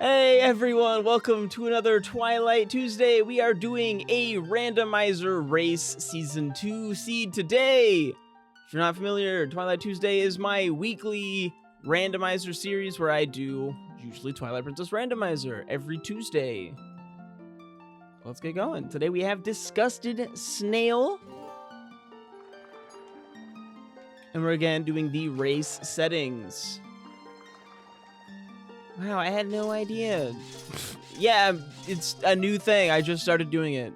Hey everyone, welcome to another Twilight Tuesday. We are doing a Randomizer Race Season 2 seed today. If you're not familiar, Twilight Tuesday is my weekly randomizer series where I do usually Twilight Princess Randomizer every Tuesday. Let's get going. Today we have Disgusted Snail. And we're again doing the race settings. Wow, I had no idea. Yeah, it's a new thing. I just started doing it.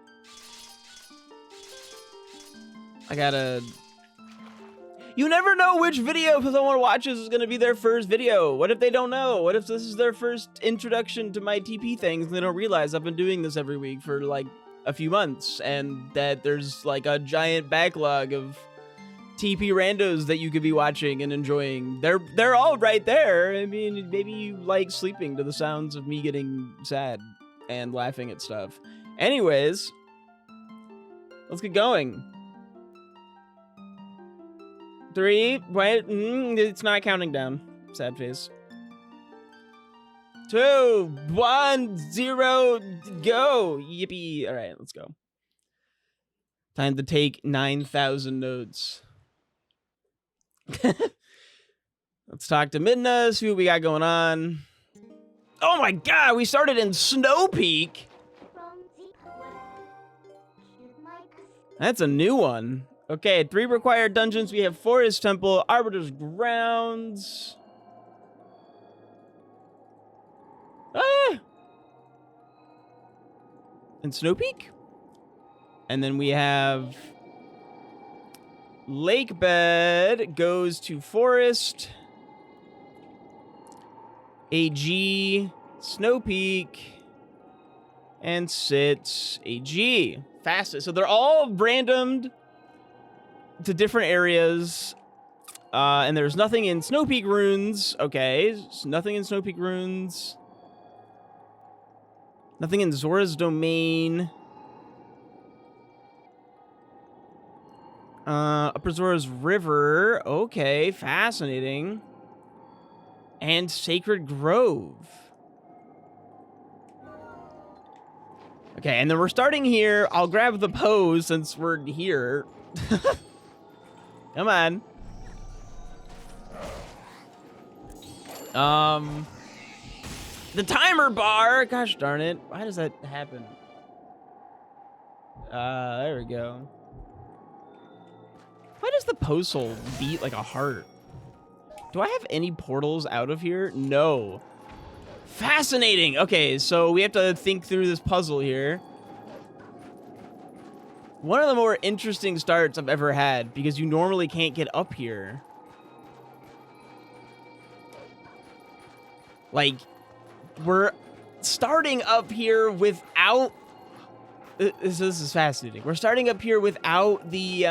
I gotta... You never know which video someone watches is gonna be their first video. What if they don't know? What if this is their first introduction to my TP things and they don't realize I've been doing this every week for like a few months and that there's like a giant backlog of TP randos that you could be watching and enjoying. They're all right there. I mean, maybe you like sleeping to the sounds of me getting sad and laughing at stuff. Anyways, let's get going. 3, wait, it's not counting down. Sad face. 2, 1, 0, go. Yippee. All right, let's go. Time to take 9,000 notes. Let's talk to Midna, see what we got going on. Oh my god, we started in Snow Peak. That's a new one. Okay, 3 required dungeons. We have Forest Temple, Arbiter's Grounds. And Snow Peak. And then we have Lake Bed goes to Forest, AG, Snow Peak, and sits AG. Fastest. So they're all randomed to different areas. And there's nothing in Snow Peak runes. Okay, so nothing in Snow Peak runes. Nothing in Zora's Domain. Upper Zora's River. Okay, fascinating. And Sacred Grove. Okay, and then we're starting here. I'll grab the pose since we're here. Come on. The timer bar. Gosh darn it. Why does that happen? There we go. Why does the postal beat like a heart? Do I have any portals out of here? No. Fascinating. Okay, so we have to think through this puzzle here. One of the more interesting starts I've ever had because you normally can't get up here. Like, we're starting up here without... This is fascinating. We're starting up here without the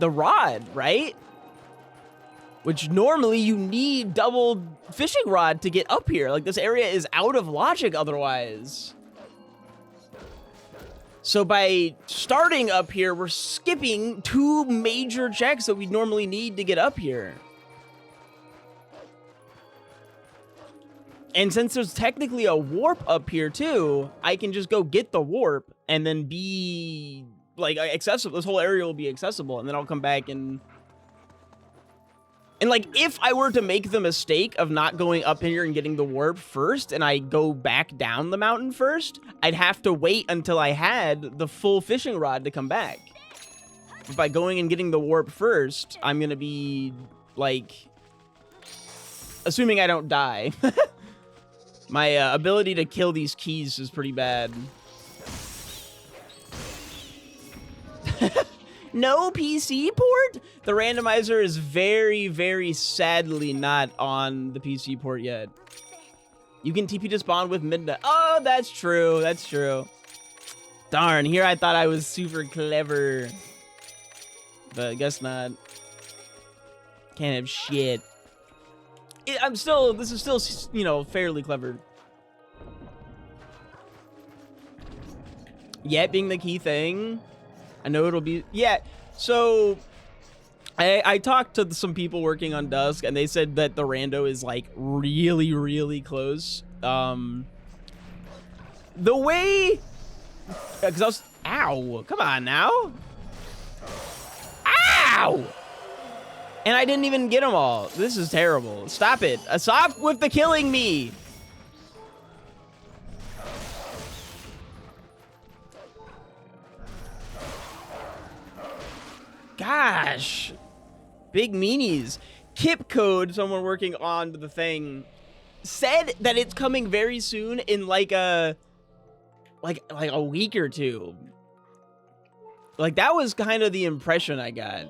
rod, right? Which normally you need double fishing rod to get up here. Like, this area is out of logic otherwise. So by starting up here, we're skipping 2 major checks that we normally need to get up here. And since there's technically a warp up here too, I can just go get the warp and then be like accessible. This whole area will be accessible, and then I'll come back and like, if I were to make the mistake of not going up here and getting the warp first, and I go back down the mountain first, I'd have to wait until I had the full fishing rod to come back. But by going and getting the warp first, I'm gonna be like, assuming I don't die. My ability to kill these keys is pretty bad. No PC port? The randomizer is very, very sadly not on the PC port yet. You can TP to spawn with Midnight. Oh, that's true. That's true. Darn, here I thought I was super clever. But I guess not. Can't have shit. This is still, you know, fairly clever. Yet being the key thing. I know it'll be, yeah. So I talked to some people working on Dusk, and they said that the rando is like really, really close. The way, because I was, ow, come on now. Ow! And I didn't even get them all. This is terrible. Stop it. Stop with the killing me. Gosh. Big meanies. Kip Code, someone working on the thing, said that it's coming very soon in like a week or two. Like, that was kind of the impression I got.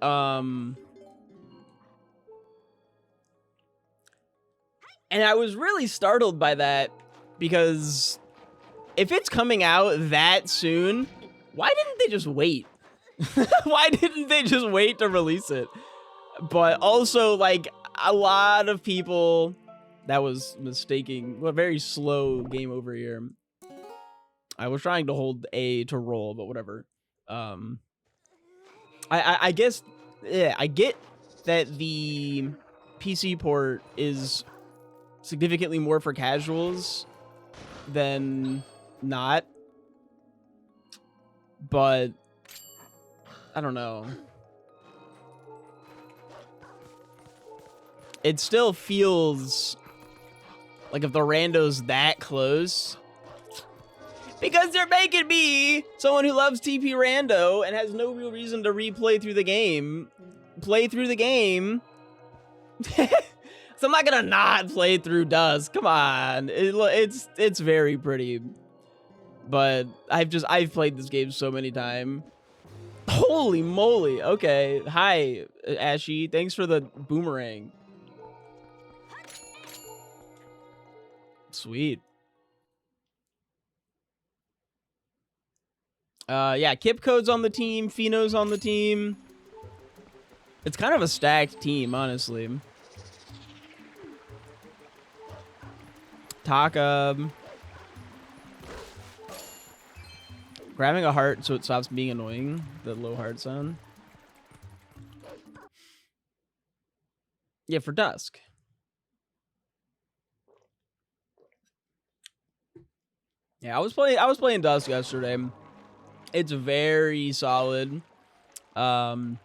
And I was really startled by that, because if it's coming out that soon, why didn't they just wait? Why didn't they just wait to release it? But also, like, a lot of people, that was mistaking, well, very slow game over here. I was trying to hold A to roll, but whatever. I guess, yeah, I get that the PC port is significantly more for casuals than not, but I don't know. It still feels like if the rando's that close, because they're making me, someone who loves TP rando and has no real reason to replay through the game, play through the game. So I'm not gonna not play through Dusk. Come on, it's very pretty, but I've played this game so many times. Holy moly! Okay, hi Ashy. Thanks for the boomerang. Sweet. Yeah, Kip Code's on the team. Fino's on the team. It's kind of a stacked team, honestly. Taka. Grabbing a heart so it stops being annoying. The low heart sound. Yeah, for Dusk. Yeah, I was playing Dusk yesterday. It's very solid. Yeah,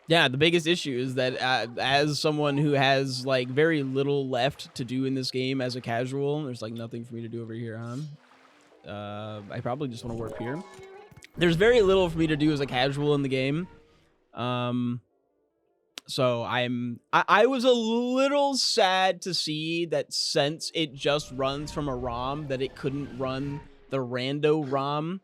the biggest issue is that as someone who has like very little left to do in this game as a casual, there's like nothing for me to do over here, huh? I probably just want to warp here. There's very little for me to do as a casual in the game. So I was a little sad to see that since it just runs from a ROM, that it couldn't run the rando ROM.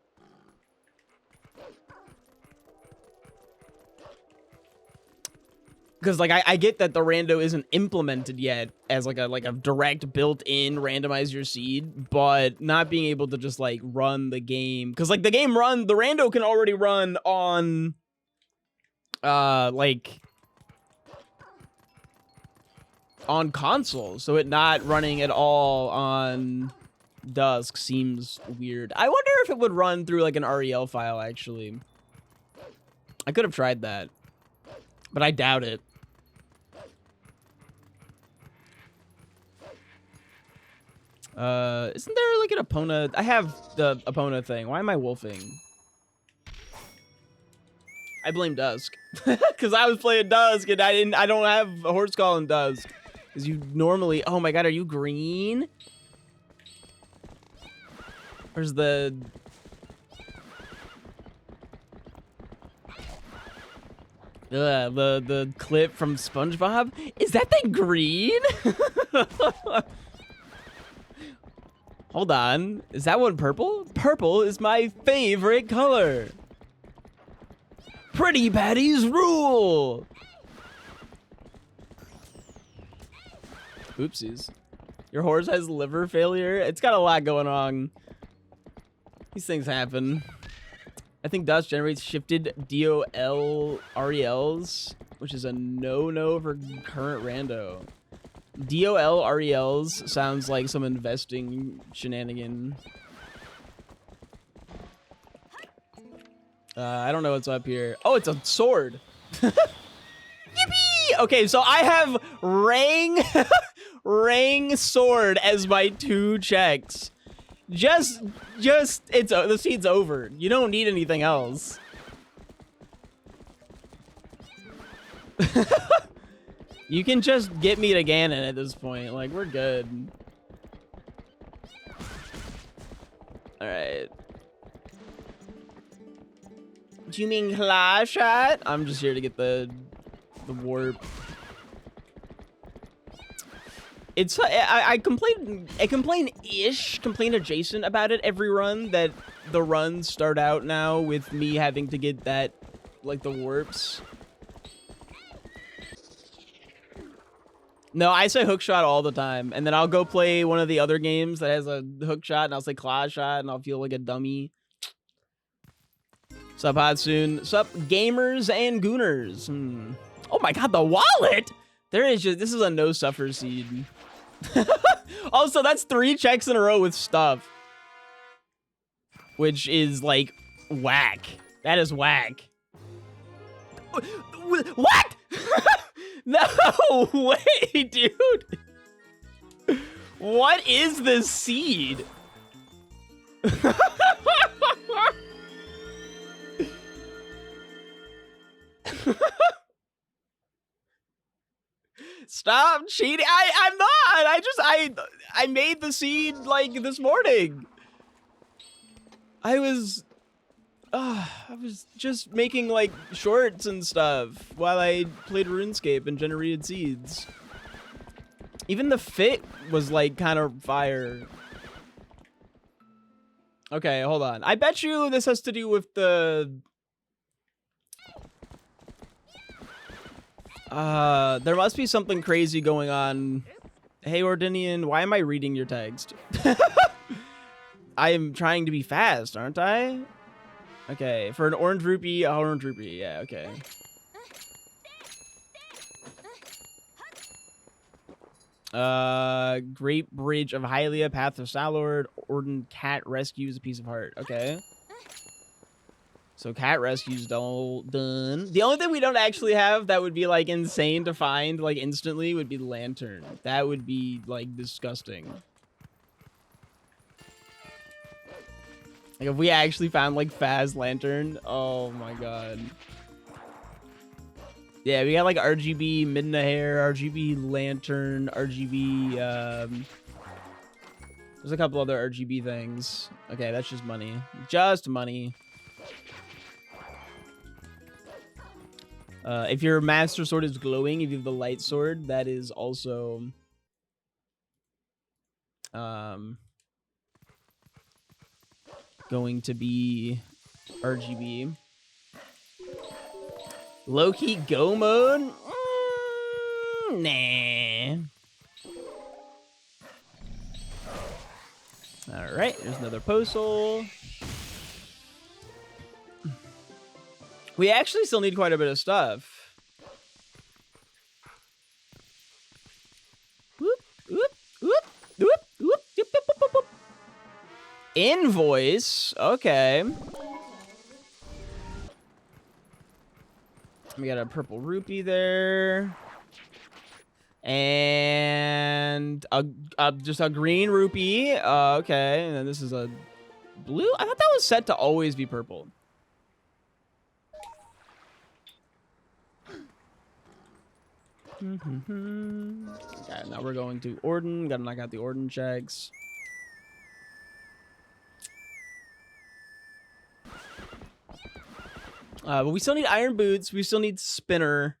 Because like I get that the rando isn't implemented yet as like a direct built-in randomize your seed, but not being able to just like run the game, because like the rando can already run on like on consoles, so it not running at all on Dusk seems weird. I wonder if it would run through like an REL file, actually. I could have tried that, but I doubt it. Isn't there like an Epona? I have the Epona thing. Why am I wolfing? I blame Dusk. Because I was playing Dusk and I don't have a horse call in Dusk. Because you normally, oh my god, are you green? Where's the clip from SpongeBob? Is that thing green? Hold on. Is that one purple? Purple is my favorite color. Pretty baddies rule. Oopsies. Your horse has liver failure? It's got a lot going on. These things happen. I think Dust generates shifted DOL RELs, which is a no-no for current rando. DOL RELs sounds like some investing shenanigan. I don't know what's up here. Oh, it's a sword. Yippee! Okay, so I have Rang, Rang sword as my 2 checks. Just, it's the seed's over. You don't need anything else. You can just get me to Ganon at this point. Like, we're good. All right. Do you mean claw shot? I'm just here to get the warp. It's I complain adjacent about it every run, that the runs start out now with me having to get that, like, the warps. No, I say hook shot all the time, and then I'll go play one of the other games that has a hook shot, and I'll say claw shot, and I'll feel like a dummy. Sup, Hatsoon? Sup, gamers and gooners? Oh my god, the wallet! This is a no suffer seed. Also, that's 3 checks in a row with stuff. Which is, like, whack. That is whack. What? No way, dude. What is this seed? Stop cheating. I'm not. I made the seed, like, this morning. I was just making, like, shorts and stuff while I played RuneScape and generated seeds. Even the fit was, like, kind of fire. Okay, hold on. I bet you this has to do with the... there must be something crazy going on. Hey, Ordinian, why am I reading your text? I am trying to be fast, aren't I? Okay, for an orange rupee, a orange rupee. Yeah, okay. Great Bridge of Hylia, Path of Salord, Orden Cat rescues a piece of heart. Okay. So cat rescues done. The only thing we don't actually have that would be, like, insane to find, like, instantly would be the lantern. That would be, like, disgusting. Like, if we actually found, like, Faz lantern, oh my god. Yeah, we got, like, RGB Midna hair, RGB lantern, RGB, there's a couple other RGB things. Okay, that's just money. Just money. If your master sword is glowing, if you have the light sword, that is also going to be RGB. Low-key go mode? Nah. Alright, there's another postal. We actually still need quite a bit of stuff. Whoop, whoop, whoop, whoop, whoop, whoop, whoop, whoop. Invoice. Okay. We got a purple rupee there. And just a green rupee. Okay. And then this is a blue. I thought that was set to always be purple. Okay, now we're going to Orden. Gotta knock out the Orden checks. But we still need Iron Boots. We still need Spinner.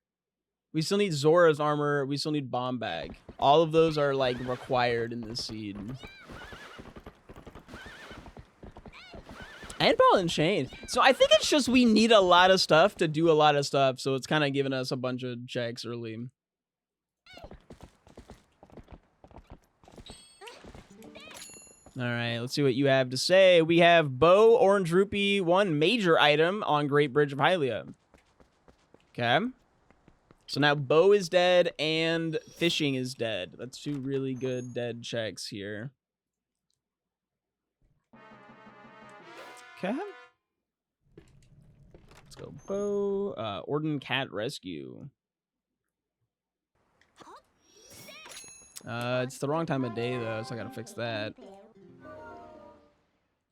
We still need Zora's armor. We still need Bomb Bag. All of those are, like, required in this seed. And Ball and Chain. So I think it's just we need a lot of stuff to do a lot of stuff. So it's kind of giving us a bunch of checks early. All right, let's see what you have to say. We have Bow, Orange Rupee, 1 major item on Great Bridge of Hylia. Okay. So now Bow is dead and Fishing is dead. That's 2 really good dead checks here. Okay. Let's go bow. Orden cat rescue. It's the wrong time of day though, so I gotta fix that.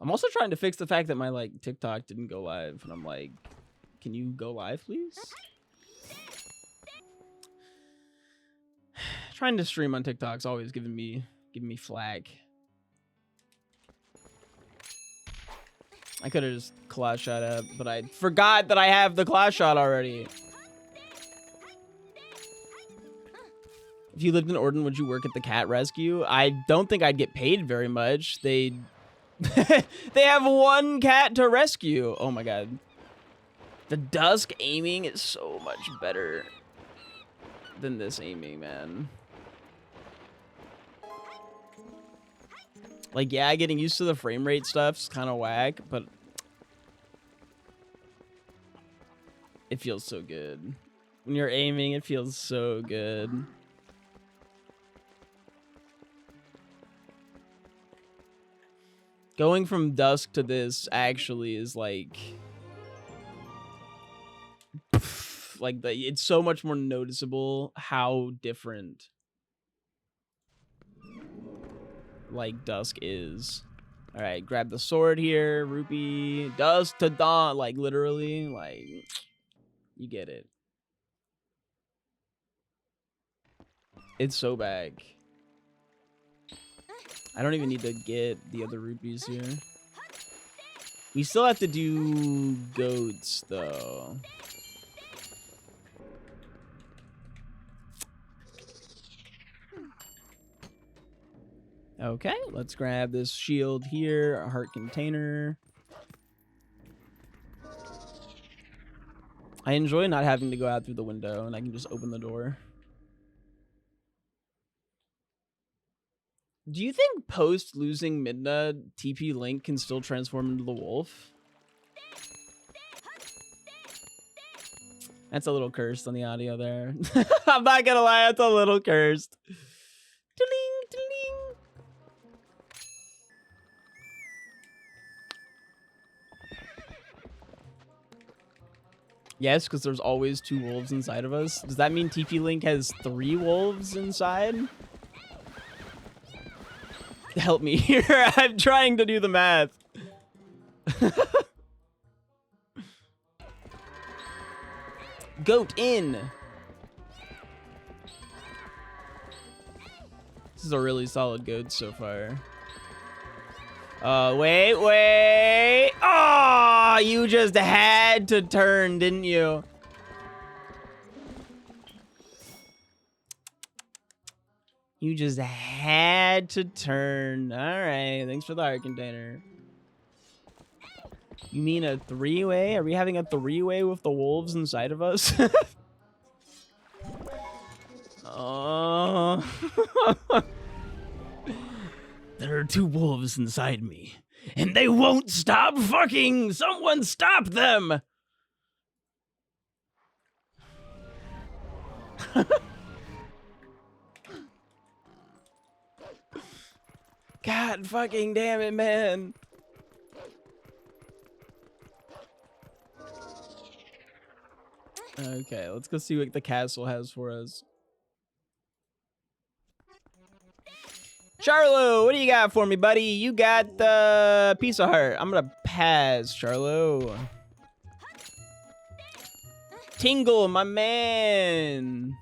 I'm also trying to fix the fact that my like TikTok didn't go live, and I'm like, can you go live, please? Trying to stream on TikTok's always giving me flack. I could have just claw shot up, but I forgot that I have the claw shot already. If you lived in Orden, would you work at the cat rescue? I don't think I'd get paid very much. They have one cat to rescue. Oh my god. The dusk aiming is so much better than this aiming, man. Like, yeah, getting used to the frame rate stuff's kind of whack, but it feels so good. When you're aiming, it feels so good. Going from dusk to this actually is like it's so much more noticeable how different like dusk is. All right, grab the sword here, rupee, dusk to dawn, like literally, like you get it. It's so back. I don't even need to get the other rupees here. We still have to do goats though. Okay, let's grab this shield here, a heart container. I enjoy not having to go out through the window and I can just open the door. Do you think post losing Midna, TP Link can still transform into the wolf? That's a little cursed on the audio there. I'm not gonna lie, that's a little cursed. Ding, ding. Yes, because there's always 2 wolves inside of us. Does that mean TP Link has 3 wolves inside? Help me here. I'm trying to do the math. Goat in. This is a really solid goat so far. Wait. Oh, you just had to turn, didn't you? You just had to turn. All right, thanks for the heart container. You mean a 3-way? Are we having a 3-way with the wolves inside of us? Oh. There are 2 wolves inside me, and they won't stop fucking! Someone stop them! God fucking damn it, man. Okay, let's go see what the castle has for us. Charlo, what do you got for me, buddy? You got the piece of heart. I'm gonna pass, Charlo. Tingle, my man.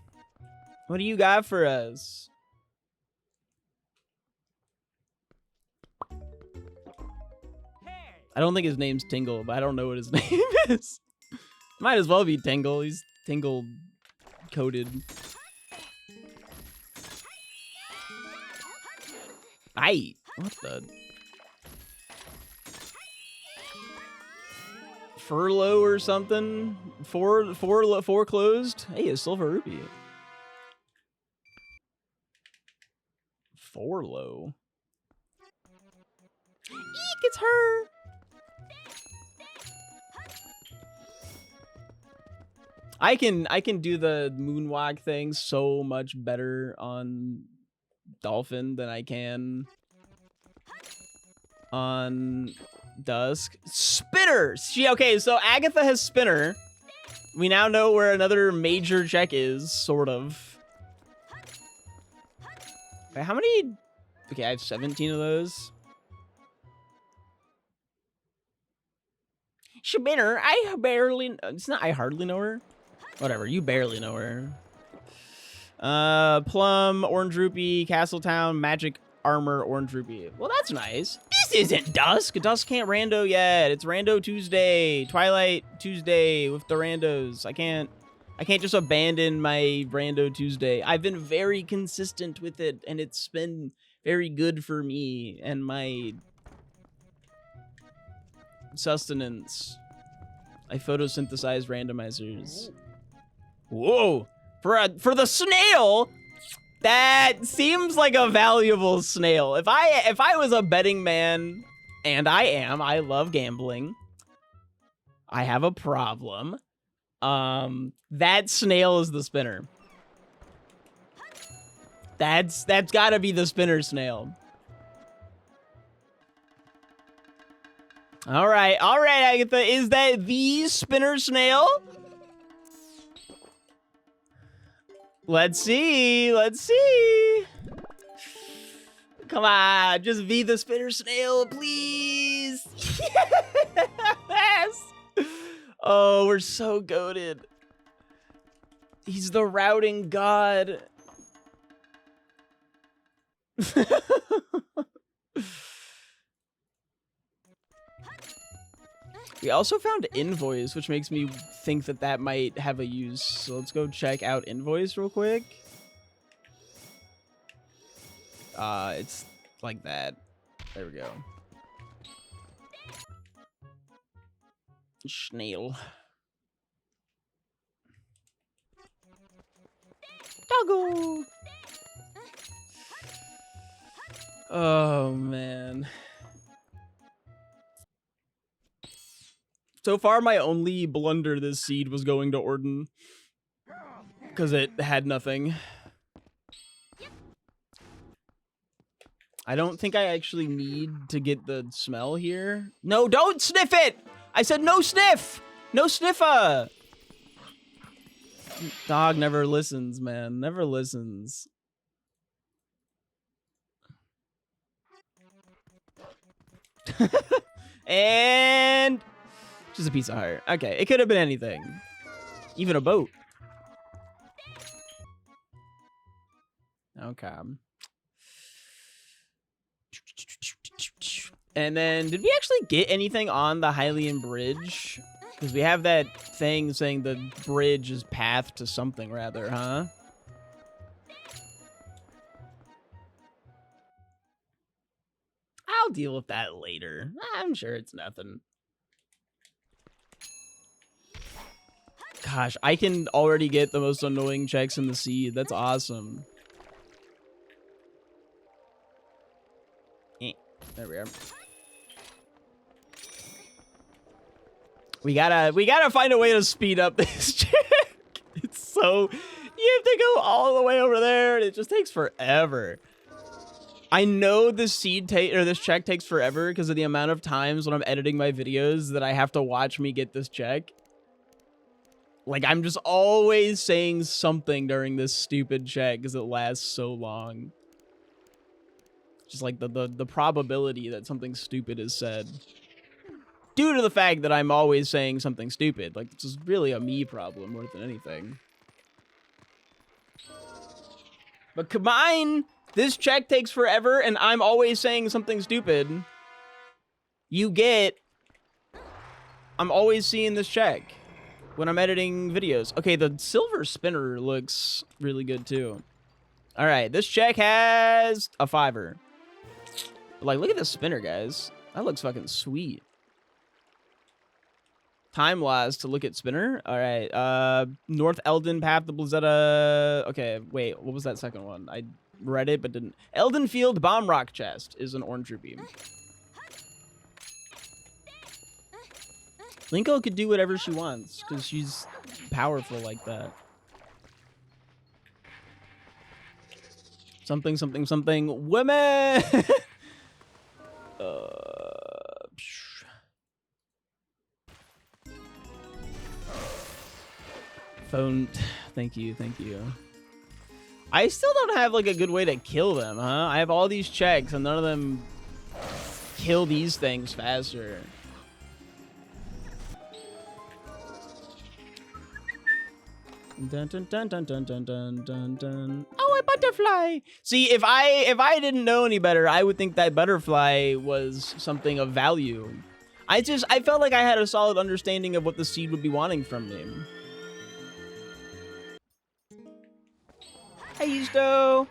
What do you got for us? I don't think his name's Tingle, but I don't know what his name is. Might as well be Tingle. He's Tingle coded. Aye. What the? Furlough or something? Foreclosed? Hey, a silver rupee. Forlow. Eek, it's her. I can do the moonwalk thing so much better on Dolphin than I can on Dusk. Spinner! Okay, so Agatha has Spinner. We now know where another major check is, sort of. Wait, how many? Okay, I have 17 of those. Spinner, I barely... It's not I hardly know her. Whatever, you barely know her. Plum, Orange Rupee, Castletown, Magic Armor, Orange Rupee. Well, that's nice. This isn't Dusk. Dusk can't rando yet. It's Rando Tuesday. Twilight Tuesday with the randos. I can't just abandon my Rando Tuesday. I've been very consistent with it, and it's been very good for me and my sustenance. I photosynthesize randomizers. Whoa! For the snail, that seems like a valuable snail. If I was a betting man, and I am, I love gambling. I have a problem. That snail is the spinner. That's gotta be the spinner snail. All right, Agatha, is that the spinner snail? Let's see. Come on, just be the spinner snail, please. Yes. Oh, we're so goated. He's the routing god. We also found invoice, which makes me think that might have a use. So let's go check out invoice real quick. It's like that. There we go. Snail. Doggo. Oh, man. So far, my only blunder this seed was going to Orden. Because it had nothing. I don't think I actually need to get the smell here. No, don't sniff it! I said no sniff! No sniffa! Dog never listens, man. Never listens. And... just a piece of heart. Okay, it could have been anything. Even a boat. Okay. And then, did we actually get anything on the Hylian Bridge? Because we have that thing saying the bridge is path to something, rather, huh? I'll deal with that later. I'm sure it's nothing. Gosh, I can already get the most annoying checks in the seed. That's awesome. There we are. We gotta find a way to speed up this check. It's so... you have to go all the way over there, and it just takes forever. I know this this check takes forever because of the amount of times when I'm editing my videos that I have to watch me get this check. Like, I'm just always saying something during this stupid check because it lasts so long. Just like the probability that something stupid is said. Due to the fact that I'm always saying something stupid. Like, this is really a me problem more than anything. But combine, this check takes forever and I'm always saying something stupid. You get... I'm always seeing this check when I'm editing videos. Okay, the silver spinner looks really good too. All right, this check has a 5er. Like, look at this spinner, guys. That looks fucking sweet. Time-wise to look at spinner. All right, North Eldon Path to Blizzetta. Okay, wait, what was that second one? I read it, but didn't. Eldon Field Bomb Rock Chest is an orange rupee. Linko could do whatever she wants, because she's powerful like that. Something, something, something. Women! Phone. Thank you, thank you. I still don't have like a good way to kill them, huh? I have all these checks and none of them kill these things faster. Dun, dun, dun, dun, dun, dun, dun, dun, dun. Oh, a butterfly! See, if I didn't know any better, I would think that butterfly was something of value. I felt like I had a solid understanding of what the seed would be wanting from me. Hey, Sto.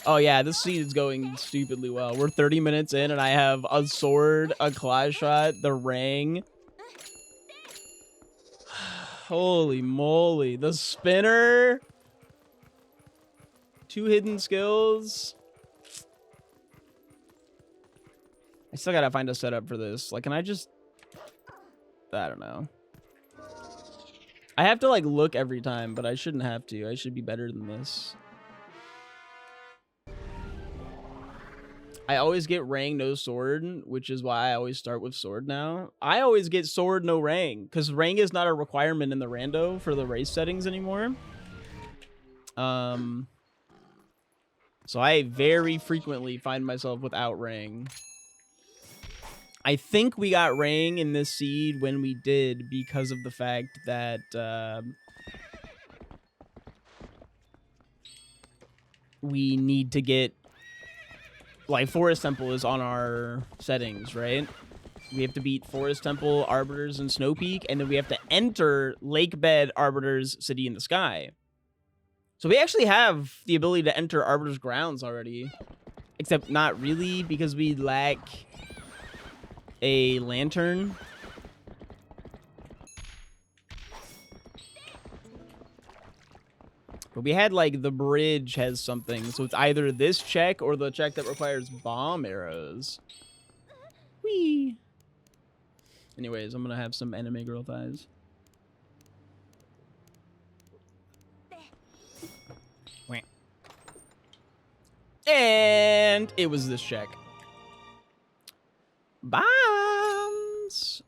Oh yeah, this seed is going stupidly well. We're 30 minutes in and I have a sword, a claw shot, the ring. Holy moly, the spinner. 2 hidden skills. I still gotta find a setup for this. Like, can I just... I don't know. I have to, like, look every time, but I shouldn't have to. I should be better than this. I always get Rang, no sword, which is why I always start with sword now. I always get sword, no Rang, because Rang is not a requirement in the rando for the race settings anymore. So I very frequently find myself without Rang. I think we got Rang in this seed when we did because of the fact that we need to get... Like, Forest Temple is on our settings, right? We have to beat Forest Temple, Arbiters, and Snow Peak, and then we have to enter Lake Bed, Arbiters, City in the Sky. So we actually have the ability to enter Arbiters Grounds already. Except not really, because we lack a lantern. But we had, like, the bridge has something. So it's either this check or the check that requires bomb arrows. Whee! Anyways, I'm gonna have some anime girl thighs. And it was this check. Bombs!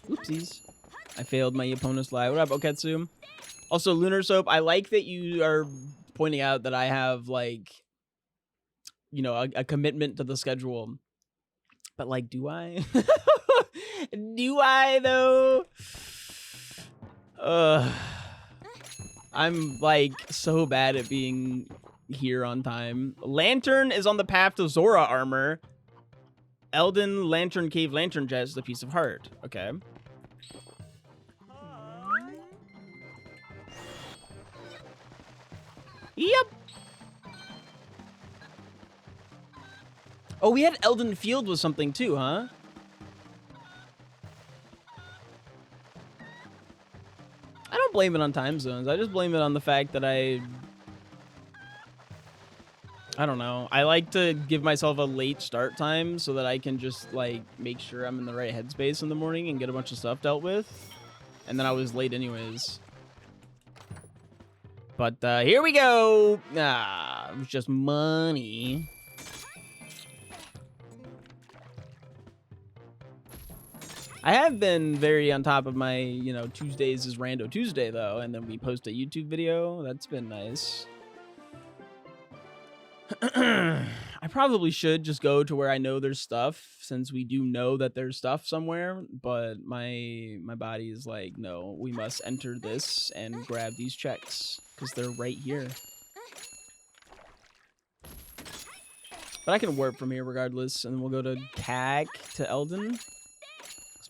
Oopsies. I failed my opponent's lie. What up, Oketsu? Also, Lunar Soap, I like that you are pointing out that I have, like, you know, a commitment to the schedule. But, like, do I? Do I, though? I'm, like, so bad at being here on time. Lantern is on the path to Zora armor. Elden Lantern Cave Lantern Chest is a piece of heart. Okay. Yep. Oh, we had Elden Field with something too, huh? I don't blame it on time zones. I just blame it on the fact that I don't know. I like to give myself a late start time so that I can just, like, make sure I'm in the right headspace in the morning and get a bunch of stuff dealt with. And then I was late anyways. But here we go. Ah, it was just money. I have been very on top of my, you know, Tuesdays is Rando Tuesday, though. And then we post a YouTube video. That's been nice. I probably should just go to where I know there's stuff, since we do know that there's stuff somewhere, but my body is like, no, we must enter this and grab these checks because they're right here. But I can warp from here regardless, and then we'll go to CAC to Elden.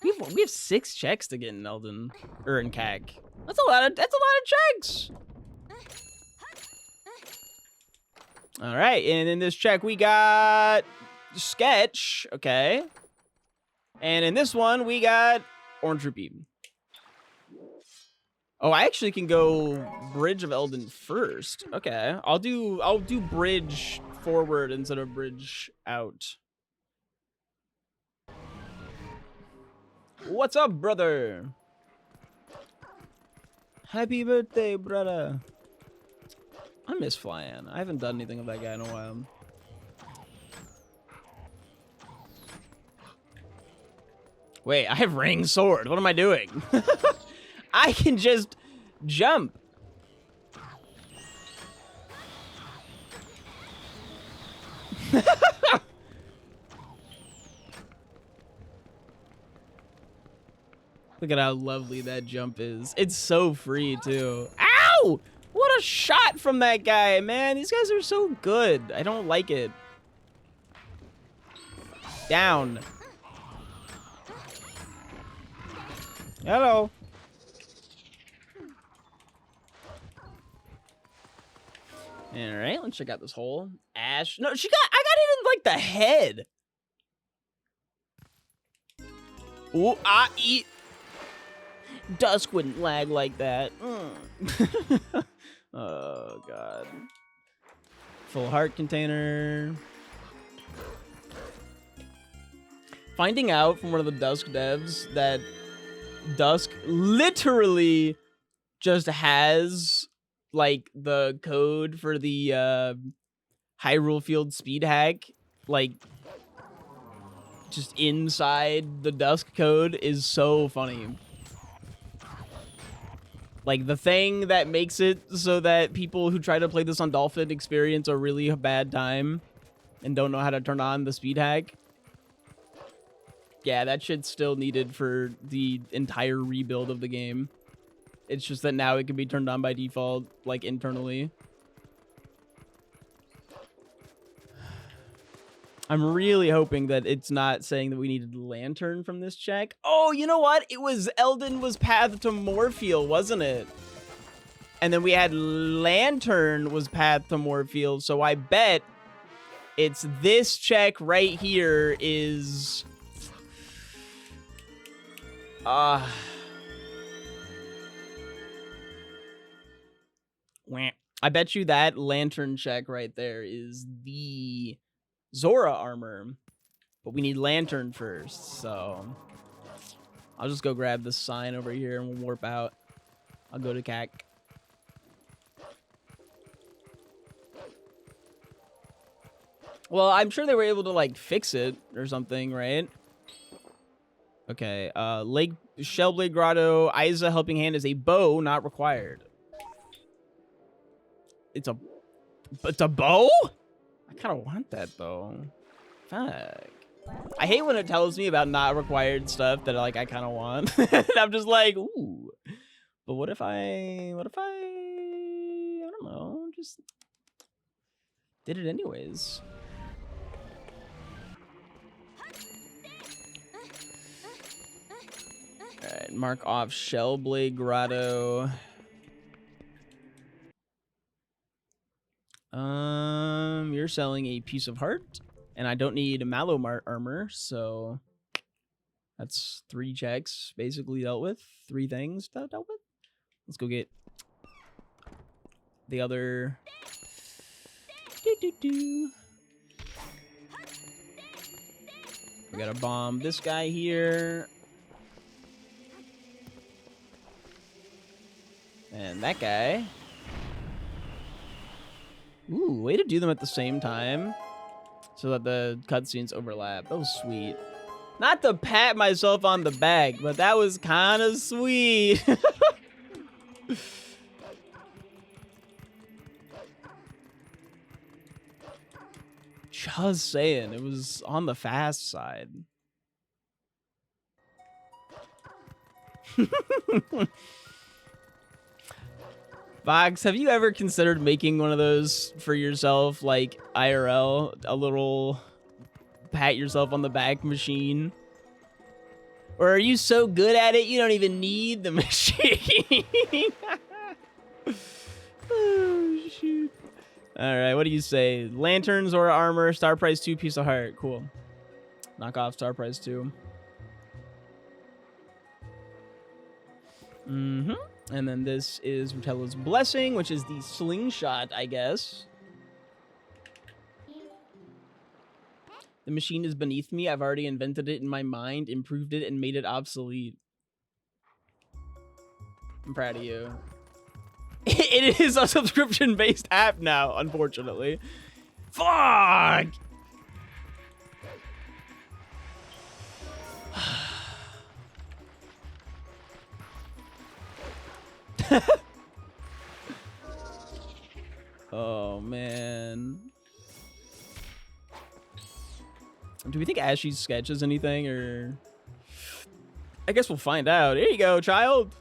We have 6 checks to get in Elden or in CAC. That's a lot of checks. All right, and in this check, we got Sketch, okay. And in this one, we got Orange Rupee. Oh, I actually can go Bridge of Elden first. Okay, I'll do Bridge forward instead of Bridge out. What's up, brother? Happy birthday, brother. I miss flying. I haven't done anything with that guy in a while. Wait, I have ring sword. What am I doing? I can just jump. Look at how lovely that jump is. It's so free, too. Ow! What a shot from that guy, man. These guys are so good. I don't like it. Down. Hello. All right, let's check out this hole. Ash. No, I got hit in, like, the head. Ooh, eat. Dusk wouldn't lag like that. Oh, God. Full heart container. Finding out from one of the Dusk devs that Dusk literally just has, like, the code for the Hyrule Field speed hack, like, just inside the Dusk code is so funny. Like, the thing that makes it so that people who try to play this on Dolphin experience a really bad time and don't know how to turn on the speed hack. Yeah, that shit's still needed for the entire rebuild of the game. It's just that now it can be turned on by default, like, internally. I'm really hoping that it's not saying that we needed Lantern from this check. Oh, you know what? It was Eldin was Path to Morpheal, wasn't it? And then we had Lantern was Path to Morpheal, so I bet it's this check right here is... I bet you that Lantern check right there is the Zora armor, but we need Lantern first, so I'll just go grab this sign over here and we'll warp out. I'll go to CAC. Well, I'm sure they were able to, like, fix it or something, right? Okay, Lake Shellblade Grotto, Isa Helping Hand is a bow, not required. It's a bow? I kind of want that, though. Fuck. I hate when it tells me about not required stuff that, like, I kind of want. And I'm just like, ooh. But what if I don't know, just did it anyways. All right, mark off Shellblade Grotto. You're selling a piece of heart, and I don't need a Malomart armor, so that's 3 checks basically dealt with. 3 things dealt with. Let's go get the other. We gotta bomb this guy here. And that guy. Ooh, way to do them at the same time so that the cutscenes overlap. That was sweet. Not to pat myself on the back, but that was kind of sweet. Just saying, it was on the fast side. Vox, have you ever considered making one of those for yourself, like IRL, a little pat yourself on the back machine? Or are you so good at it you don't even need the machine? Oh, shoot. All right, what do you say? Lanterns or armor, star price 2, piece of heart. Cool. Knock off star price 2. Mm-hmm. And then this is Rutella's Blessing, which is the slingshot, I guess. The machine is beneath me. I've already invented it in my mind, improved it, and made it obsolete. I'm proud of you. It is a subscription-based app now, unfortunately. Fuck! Oh, man. Do we think Ashy's sketch is anything, or... I guess we'll find out. Here you go, child.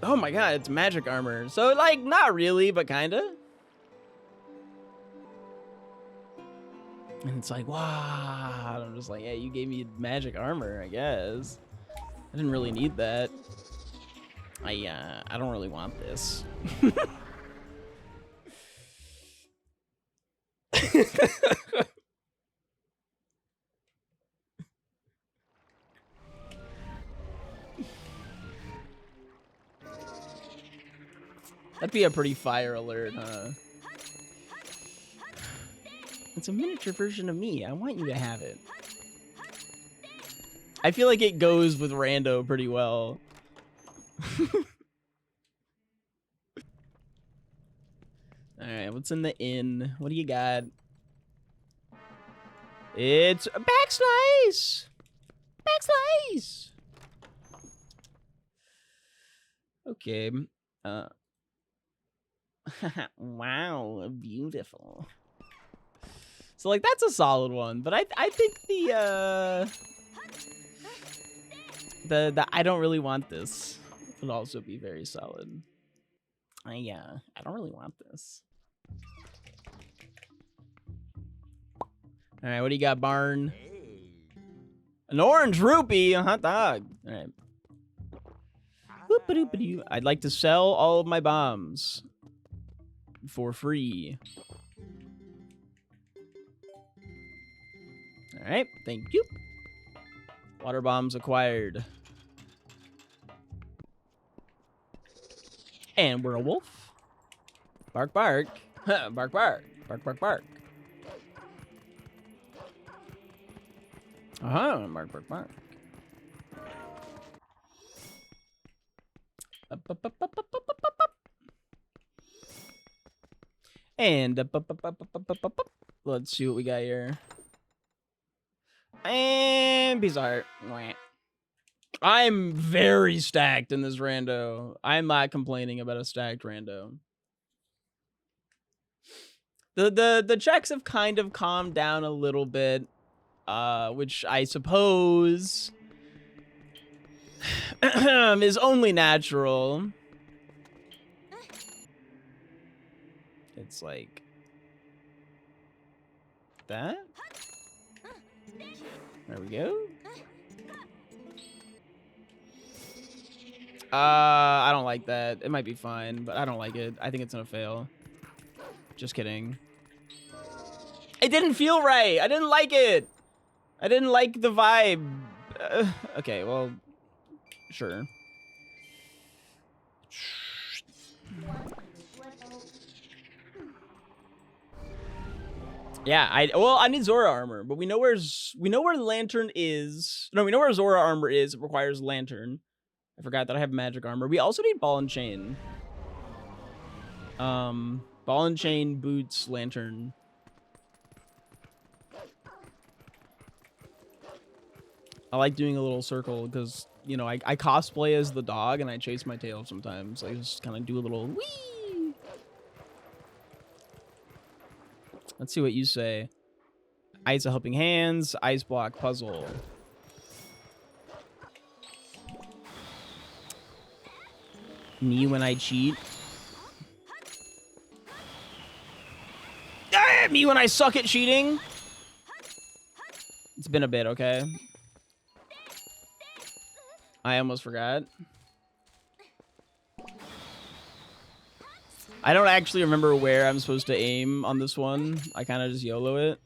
Oh my god, it's magic armor. So, like, not really, but kinda. And it's like, wow. I'm just like, yeah, you gave me magic armor, I guess. I didn't really need that. I don't really want this. That'd be a pretty fire alert, huh? It's a miniature version of me. I want you to have it. I feel like it goes with Rando pretty well. Alright, what's in the inn? What do you got? It's a backslice! Backslice! Okay. Wow, beautiful. So, like, that's a solid one, but I think the I don't really want this would also be very solid. I don't really want this. All right, what do you got, Barn? An orange rupee, a hot dog. All right. I'd like to sell all of my bombs for free. All right, thank you. Water bombs acquired. And we're a wolf. Bark, bark. Bark, bark. Bark, bark, bark. Uh-huh, bark, bark, bark. Up, up, up, up, up, up, up, up. And up, up, up, up, up, up, up, up. Let's see what we got here. And piece of art. I'm very stacked in this rando. I'm not complaining about a stacked rando. The checks have kind of calmed down a little bit, which I suppose is only natural. It's like that. There we go. I don't like that. It might be fine, but I don't like it. I think it's gonna fail. Just kidding. It didn't feel right. I didn't like it. I didn't like the vibe. Okay, well, sure. Yeah, I need Zora armor, but we know where Lantern is. No, we know where Zora armor is. It requires Lantern. I forgot that I have magic armor. We also need ball and chain. Ball and chain, boots, Lantern. I like doing a little circle because, you know, I cosplay as the dog and I chase my tail sometimes. I just kind of do a little wee. Let's see what you say. Ice a helping hands, ice block puzzle. Me when I cheat. Ah, me when I suck at cheating. It's been a bit, okay? I almost forgot. I don't actually remember where I'm supposed to aim on this one. I kind of just YOLO it.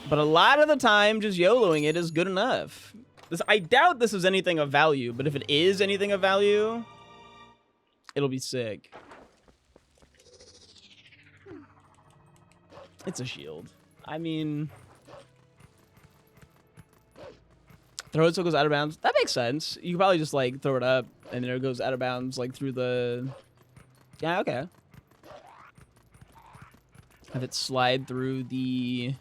But a lot of the time, just YOLOing it is good enough. I doubt this is anything of value, but if it is anything of value, it'll be sick. It's a shield. I mean... Throw it so it goes out of bounds. That makes sense. You could probably just like throw it up and then it goes out of bounds like through the... Yeah, okay. Have it slide through the...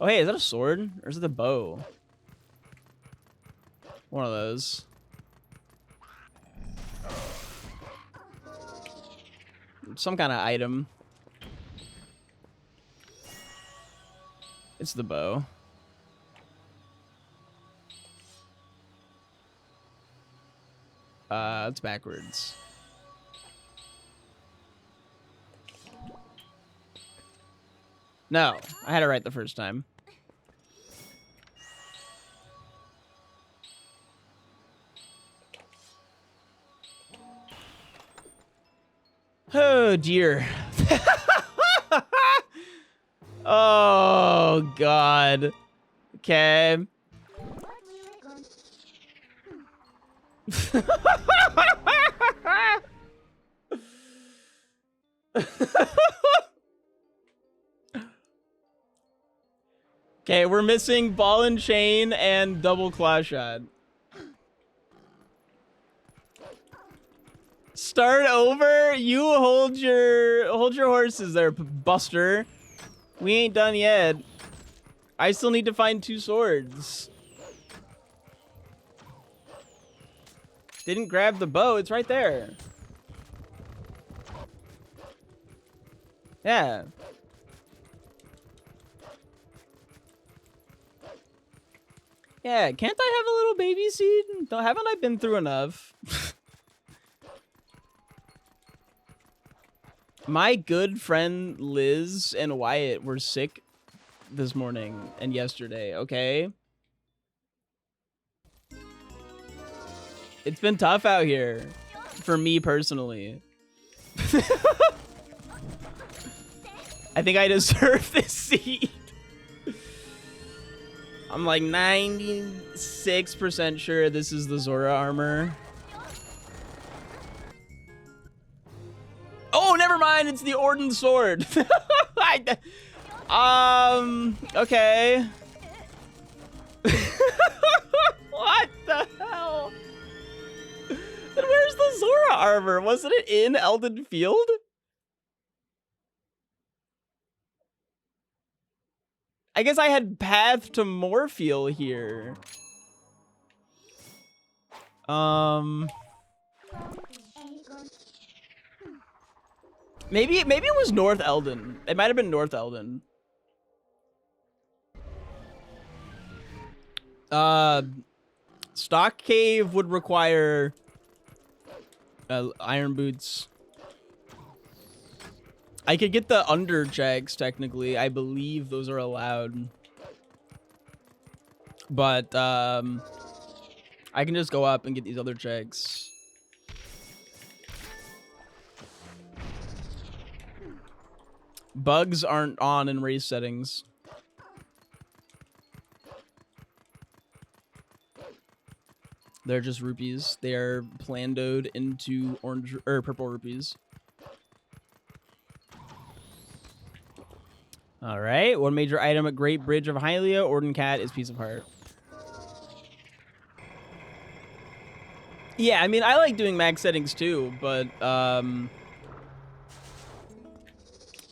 Oh, hey, is that a sword? Or is it a bow? One of those. Some kind of item. It's the bow. It's backwards. No, I had it right the first time. Oh, dear. Oh, God. Okay. Okay, we're missing ball and chain and double claw shot. Start over. You hold your horses there, Buster. We ain't done yet. I still need to find 2 swords. Didn't grab the bow. It's right there. Yeah. Yeah, can't I have a little baby seed? Haven't I been through enough? My good friend Liz and Wyatt were sick this morning and yesterday, okay? It's been tough out here for me personally. I think I deserve this seed. I'm like 96% sure this is the Zora armor. Oh, never mind. It's the Orden sword. Okay. What the hell? Then where's the Zora armor? Wasn't it in Elden Field? I guess I had path to Morpheal here. Maybe it was North Elden. It might have been North Elden. Stock Cave would require iron boots. I could get the under checks technically. I believe those are allowed. But I can just go up and get these other checks. Bugs aren't on in race settings. They're just rupees. They are plandoed into orange or purple rupees. All right. One major item at Great Bridge of Hylia, Orden Cat is Piece of Heart. Yeah, I mean, I like doing max settings too, but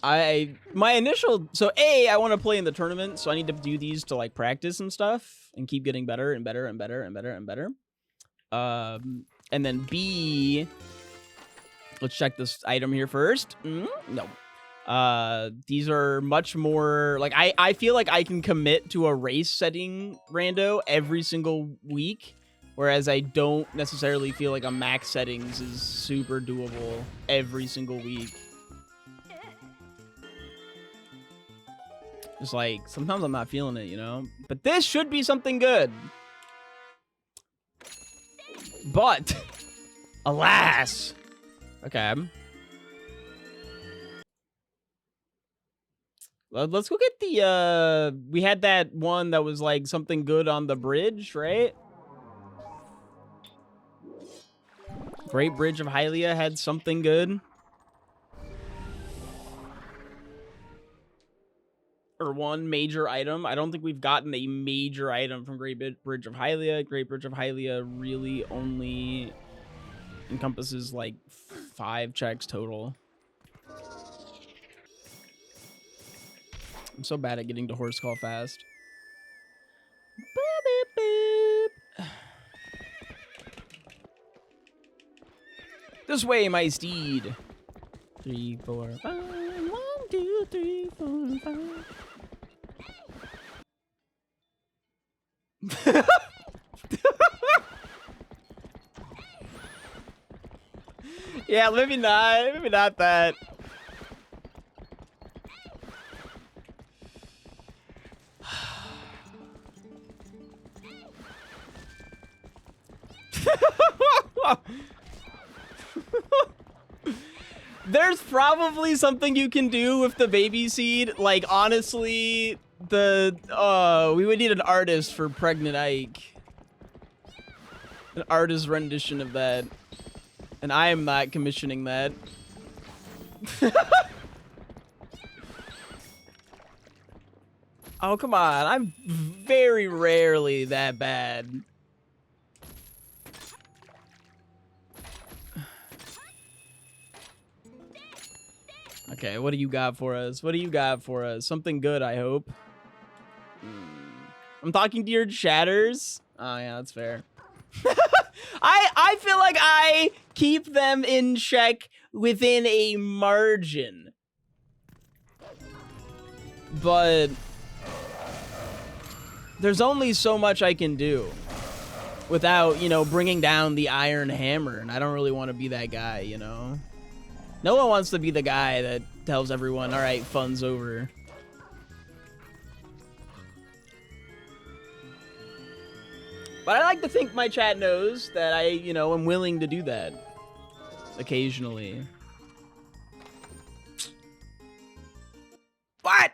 my initial, so A, I want to play in the tournament, so I need to do these to like practice and stuff and keep getting better and better and better and better and better. And then B, let's check this item here first. No. These are much more like I feel like I can commit to a race setting rando every single week, whereas I don't necessarily feel like a max settings is super doable every single week. Just like sometimes I'm not feeling it, you know, but this should be something good. But alas, okay. Let's go get the, we had that one that was like something good on the bridge, right? Great Bridge of Hylia had something good. or one major item. I don't think we've gotten a major item from Great Bridge of Hylia. Great Bridge of Hylia really only encompasses like 5 checks total. I'm so bad at getting to horse call fast. Boop, boop, boop. This way, my steed. 3, 4, 5. 1, 2, 3, 4, 5. Yeah, maybe not that. There's probably something you can do with the baby seed. Like, honestly, we would need an artist for Pregnant Ike. An artist rendition of that. And I am not commissioning that. Oh, come on. I'm very rarely that bad. Okay, what do you got for us? What do you got for us? Something good, I hope. I'm talking to your chatters. Oh, yeah, that's fair. I feel like I keep them in check within a margin. But there's only so much I can do without, you know, bringing down the iron hammer. And I don't really want to be that guy, you know? No one wants to be the guy that tells everyone, all right, fun's over. But I like to think my chat knows that I, you know, am willing to do that occasionally. What?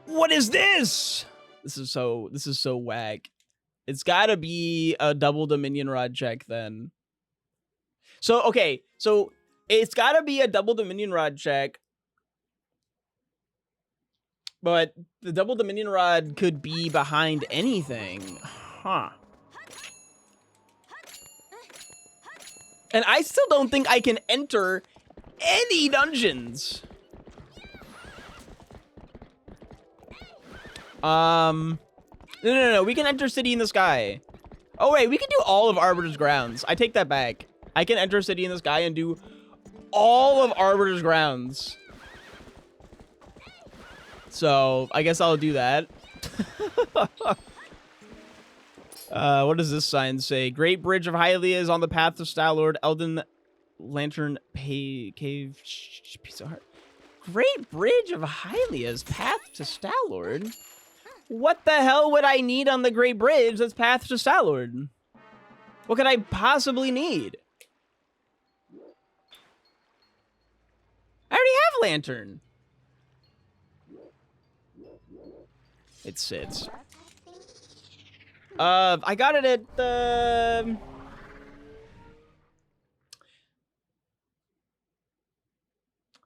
What is this? This is so whack. It's gotta be a double Dominion Rod check then. So, okay, so it's gotta be a double Dominion Rod check. But the double Dominion Rod could be behind anything. Huh. And I still don't think I can enter any dungeons. No. We can enter City in the Sky. Oh, wait. We can do all of Arbiter's Grounds. I take that back. I can enter City in the Sky and do all of Arbiter's Grounds. So, I guess I'll do that. What does this sign say? Great Bridge of Hylia is on the path to Star-Lord. Elden Lantern Cave. Piece of heart. Great Bridge of Hylia's path to Star-Lord? What the hell would I need on the Great Bridge that's path to Star-Lord? What could I possibly need? I already have Lantern. It sits. I got it at the...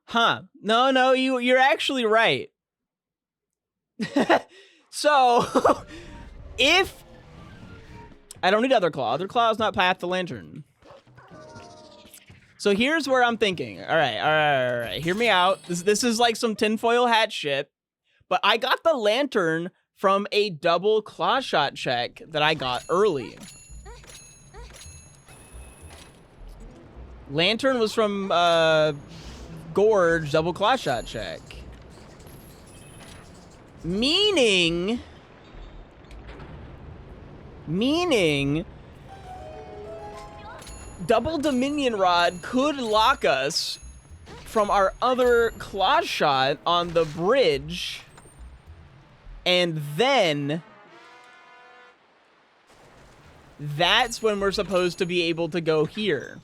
Huh. No, you're actually right. So, if... I don't need Other Claw. Other Claw is not Path to Lantern. So here's where I'm thinking. All right. Hear me out. This is like some tinfoil hat shit. But I got the Lantern from a double claw shot check that I got early. Lantern was from Gorge double claw shot check. Meaning double Dominion Rod could lock us from our other claw shot on the bridge. And then that's when we're supposed to be able to go here.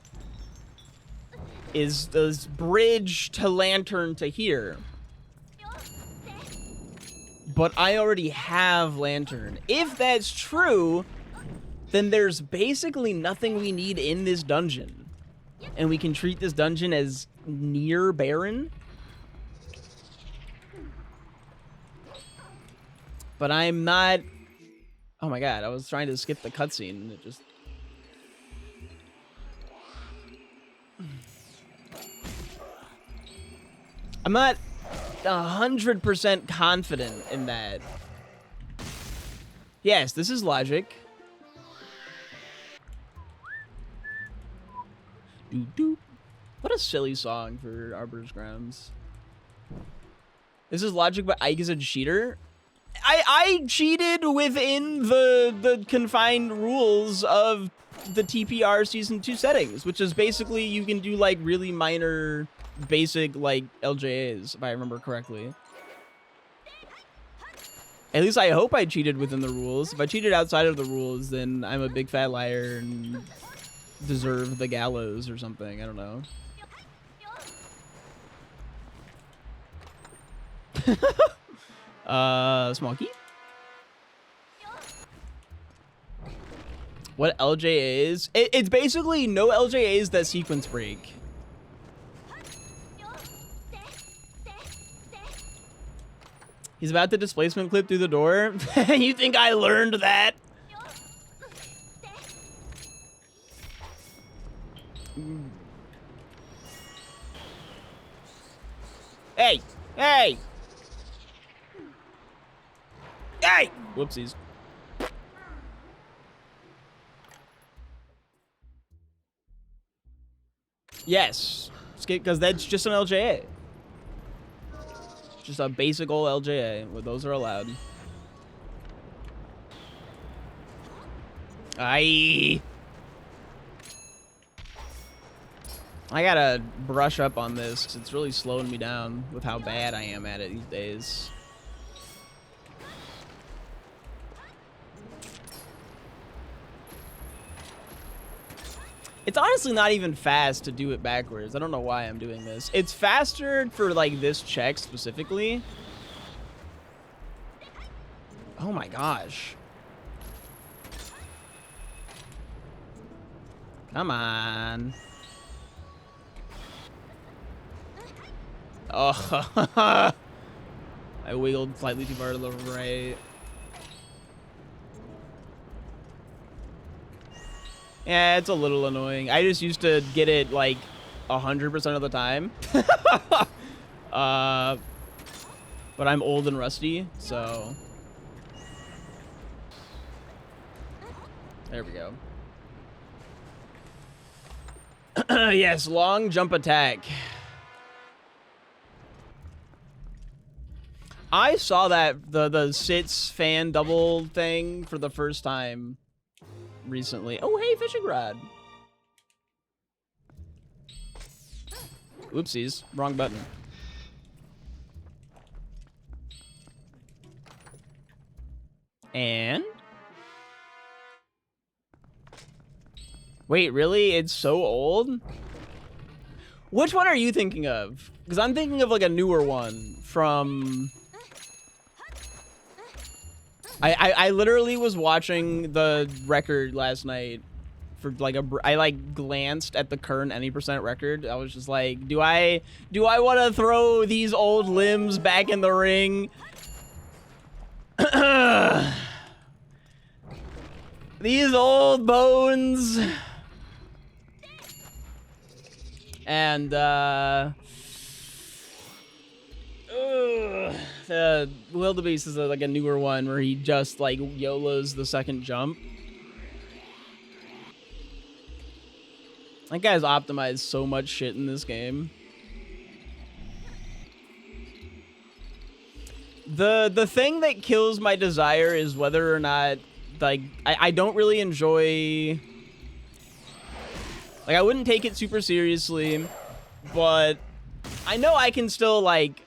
Is this bridge to Lantern to here. But I already have Lantern. If that's true, then there's basically nothing we need in this dungeon. And we can treat this dungeon as near barren. But I'm not... Oh my god, I was trying to skip the cutscene and it just... I'm not 100% confident in that. Yes, this is logic. Doo-doo. What a silly song for Arbiter's Grounds. This is logic, but Ike is a cheater. I cheated within the confined rules of the TPR Season 2 settings, which is basically you can do like really minor, basic like LJAs, if I remember correctly. At least I hope I cheated within the rules. If I cheated outside of the rules, then I'm a big fat liar and deserve the gallows or something. I don't know. Small key? What LJA is? It's basically no LJAs that sequence break. He's about to displacement clip through the door. You think I learned that? Hey! Hey! Hey! Whoopsies. Yes. Because that's just an LJA. Just a basic old LJA. Well, those are allowed. I gotta brush up on this because it's really slowing me down with how bad I am at it these days. It's honestly not even fast to do it backwards. I don't know why I'm doing this. It's faster for like this check specifically. Oh my gosh. Come on. Oh, I wiggled slightly too far to the right. Yeah, it's a little annoying. I just used to get it like 100% of the time. But I'm old and rusty, so. There we go. Yes, long jump attack. I saw that the sits fan double thing for the first time recently. Oh, hey, fishing rod. Oopsies, wrong button. And wait, really? It's so old? Which one are you thinking of? Because I'm thinking of like a newer one from... I literally was watching the record last night for like I like glanced at the current any percent record. I was just like, do I want to throw these old limbs back in the ring? These old bones. And Wildebeest is like a newer one where he just like YOLOs the second jump. That guy's optimized so much shit in this game. The thing that kills my desire is whether or not like I don't really enjoy, like I wouldn't take it super seriously, but I know I can still like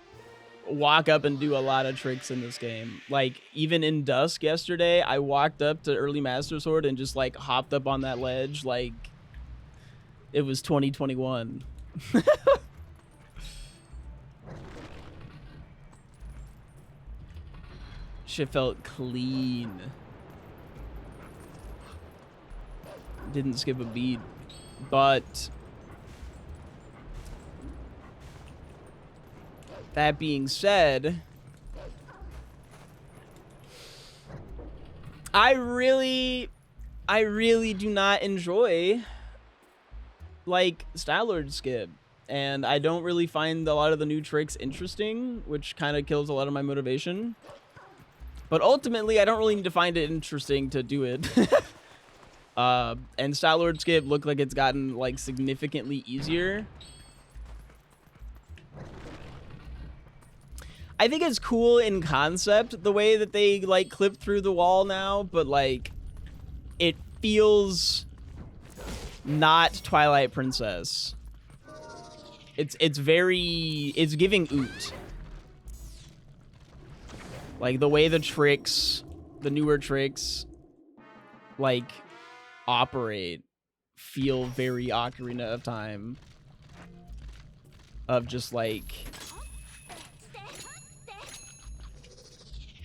walk up and do a lot of tricks in this game. Like even in Dusk yesterday, I walked up to early Master Sword and just like hopped up on that ledge like it was 2021. Shit felt clean. Didn't skip a beat, but that being said, I really do not enjoy like Stallard skip, and I don't really find a lot of the new tricks interesting, which kind of kills a lot of my motivation. But ultimately, I don't really need to find it interesting to do it. And Stallard skip looked like it's gotten like significantly easier. I think it's cool in concept the way that they like clip through the wall now, but like it feels not Twilight Princess. It's giving Oot. Like the way the tricks, the newer tricks, like operate, feel very Ocarina of Time. Of just like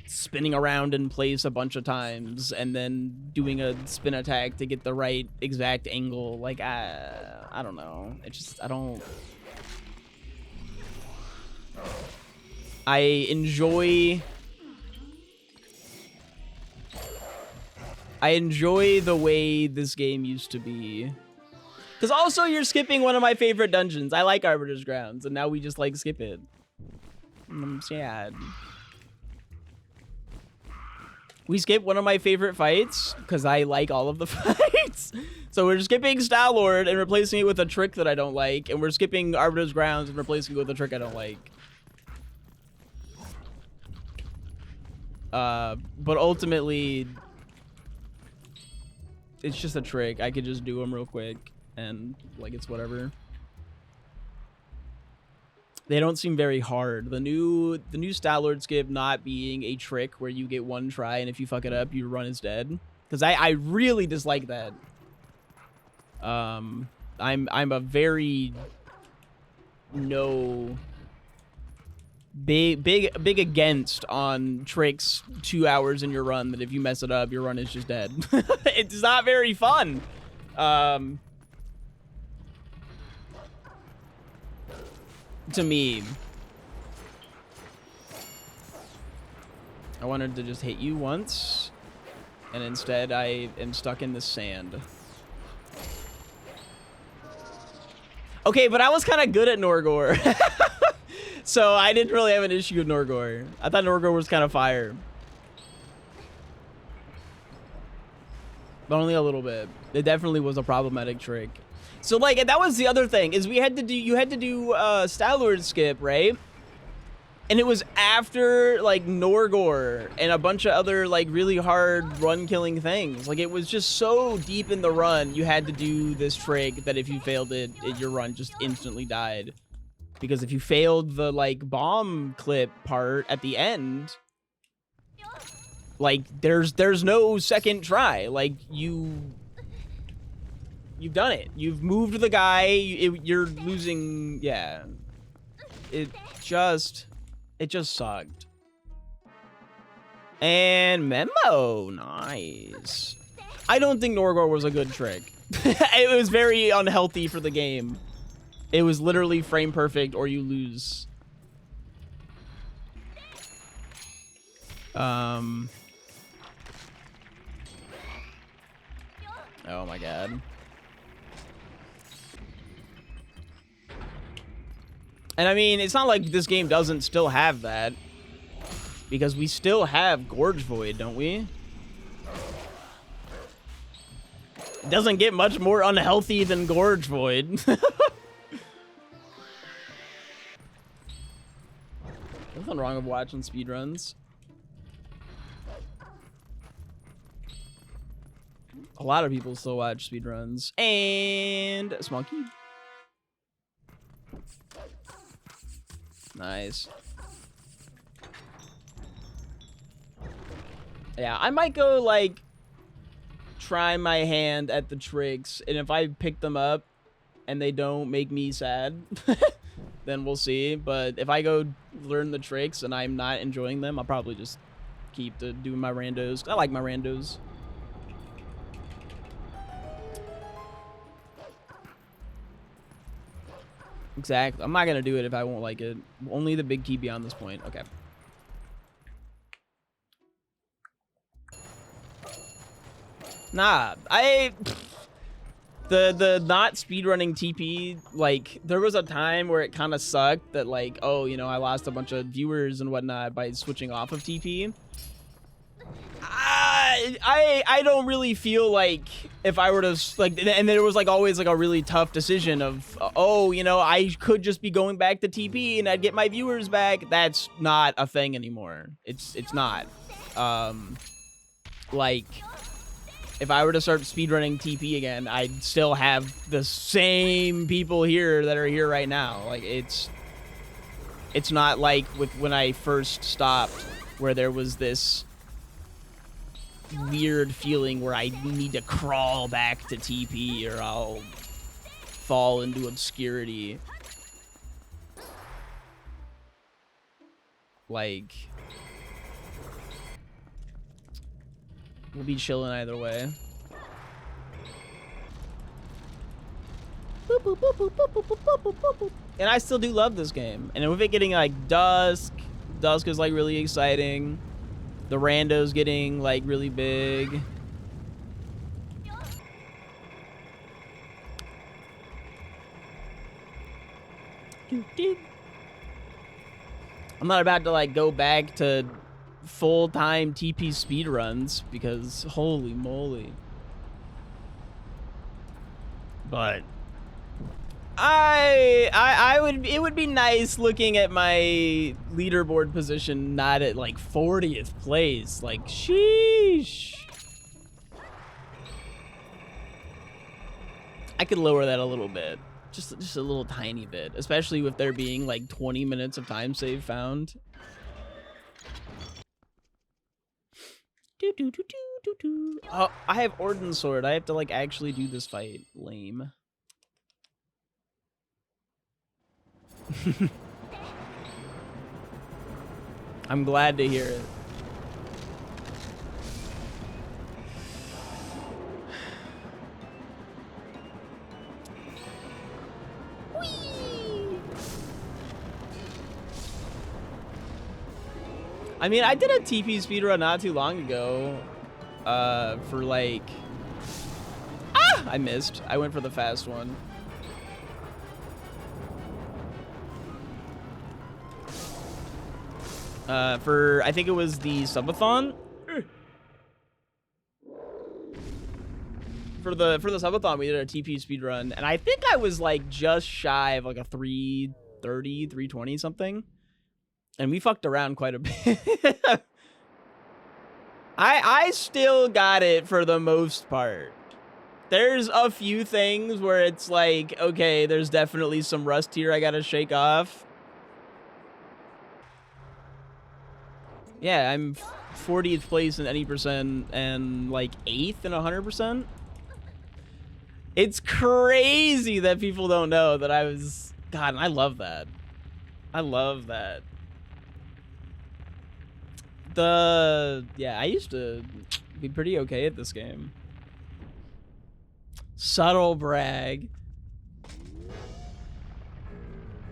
spinning around in place a bunch of times and then doing a spin attack to get the right exact angle. Like, I don't know. It just, I enjoy the way this game used to be. Because also you're skipping one of my favorite dungeons. I like Arbiter's Grounds, and now we just like skip it. I'm sad. We skip one of my favorite fights because I like all of the fights. So we're skipping Stallord and replacing it with a trick that I don't like, and we're skipping Arbiter's Grounds and replacing it with a trick I don't like. But ultimately, it's just a trick. I could just do them real quick, and like it's whatever. They don't seem very hard. The new Stallord skip not being a trick where you get one try and if you fuck it up, your run is dead. Because I really dislike that. I'm a very big against on tricks 2 hours in your run that if you mess it up, your run is just dead. It's not very fun. To me. I wanted to just hit you once, and instead I am stuck in the sand. Okay, but I was kind of good at Norgor. So I didn't really have an issue with Norgor. I thought Norgor was kind of fire. But only a little bit. It definitely was a problematic trick. So like, and that was the other thing, is you had to do Stallord skip, right? And it was after like Norgor and a bunch of other like really hard run killing things. Like it was just so deep in the run, you had to do this trick that if you failed it, your run just instantly died. Because if you failed the like bomb clip part at the end, like there's no second try. Like you've done it. You've moved the guy. You're losing. Yeah. It just sucked. And Memo. Nice. I don't think Norgor was a good trick. It was very unhealthy for the game. It was literally frame perfect or you lose. Oh my god. And I mean, it's not like this game doesn't still have that. Because we still have Gorge Void, don't we? It doesn't get much more unhealthy than Gorge Void. Nothing wrong with watching speedruns. A lot of people still watch speedruns. And a small cube. Nice. Yeah, I might go, like, try my hand at the tricks, and if I pick them up and they don't make me sad, then we'll see. But if I go learn the tricks and I'm not enjoying them, I'll probably just keep doing my randos. I like my randos. Exactly. I'm not gonna do it if I won't like it. Only the big key beyond this point. Okay. Nah, the not speedrunning TP, like, there was a time where it kind of sucked that, like, oh, you know, I lost a bunch of viewers and whatnot by switching off of TP. I don't really feel like if I were to, like, and there was, like, always, like, a really tough decision of, oh, you know, I could just be going back to TP and I'd get my viewers back. That's not a thing anymore. It's not. Like, if I were to start speedrunning TP again, I'd still have the same people here that are here right now. Like, it's not like with when I first stopped, where there was this weird feeling where I need to crawl back to TP or I'll fall into obscurity. Like, we'll be chilling either way. And I still do love this game. And with it getting like dusk is like really exciting. The rando's getting like really big. I'm not about to like go back to full-time TP speedruns because holy moly. But it would be nice looking at my leaderboard position not at like 40th place. Like, sheesh. I could lower that a little bit. Just a little tiny bit, especially with there being like 20 minutes of time save found. Oh, I have Orden's Sword. I have to like actually do this fight. Lame. I'm glad to hear it. I mean, I did a TP speedrun not too long ago, for like, I missed. I went for the fast one. For, I think it was the subathon. For the subathon, we did a TP speedrun, and I think I was like just shy of like a 330, 320 something. And we fucked around quite a bit. I still got it for the most part. There's a few things where it's like, okay, there's definitely some rust here I gotta shake off. Yeah, I'm 40th place in any percent and like 8th in 100%. It's crazy that people don't know that I was... God, and I love that. I love that. Yeah, I used to be pretty okay at this game. Subtle brag.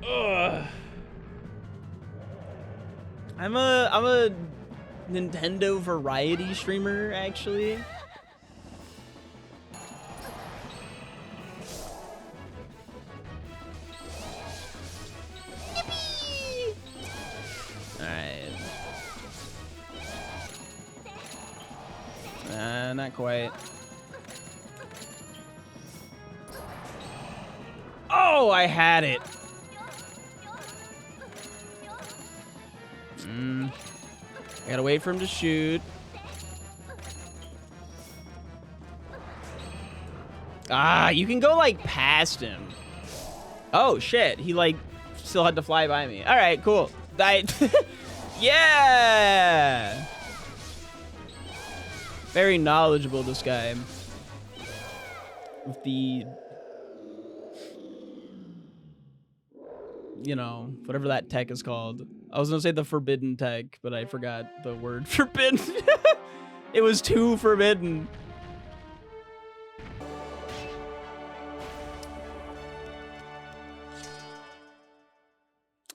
Ugh. I'm a Nintendo variety streamer, actually. Not quite. Oh, I had it. I gotta wait for him to shoot. Ah, you can go like past him. Oh shit, he like still had to fly by me. All right, cool. Yeah. Very knowledgeable, this guy. With the, you know, whatever that tech is called. I was gonna say the forbidden tech, but I forgot the word forbidden. It was too forbidden.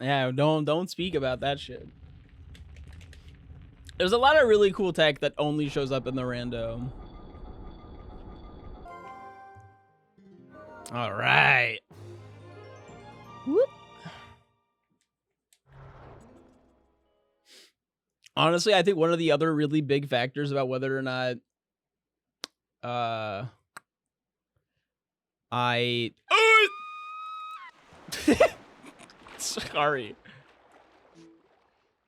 Yeah, don't speak about that shit. There's a lot of really cool tech that only shows up in the rando. All right. Whoop. Honestly, I think one of the other really big factors about whether or not sorry.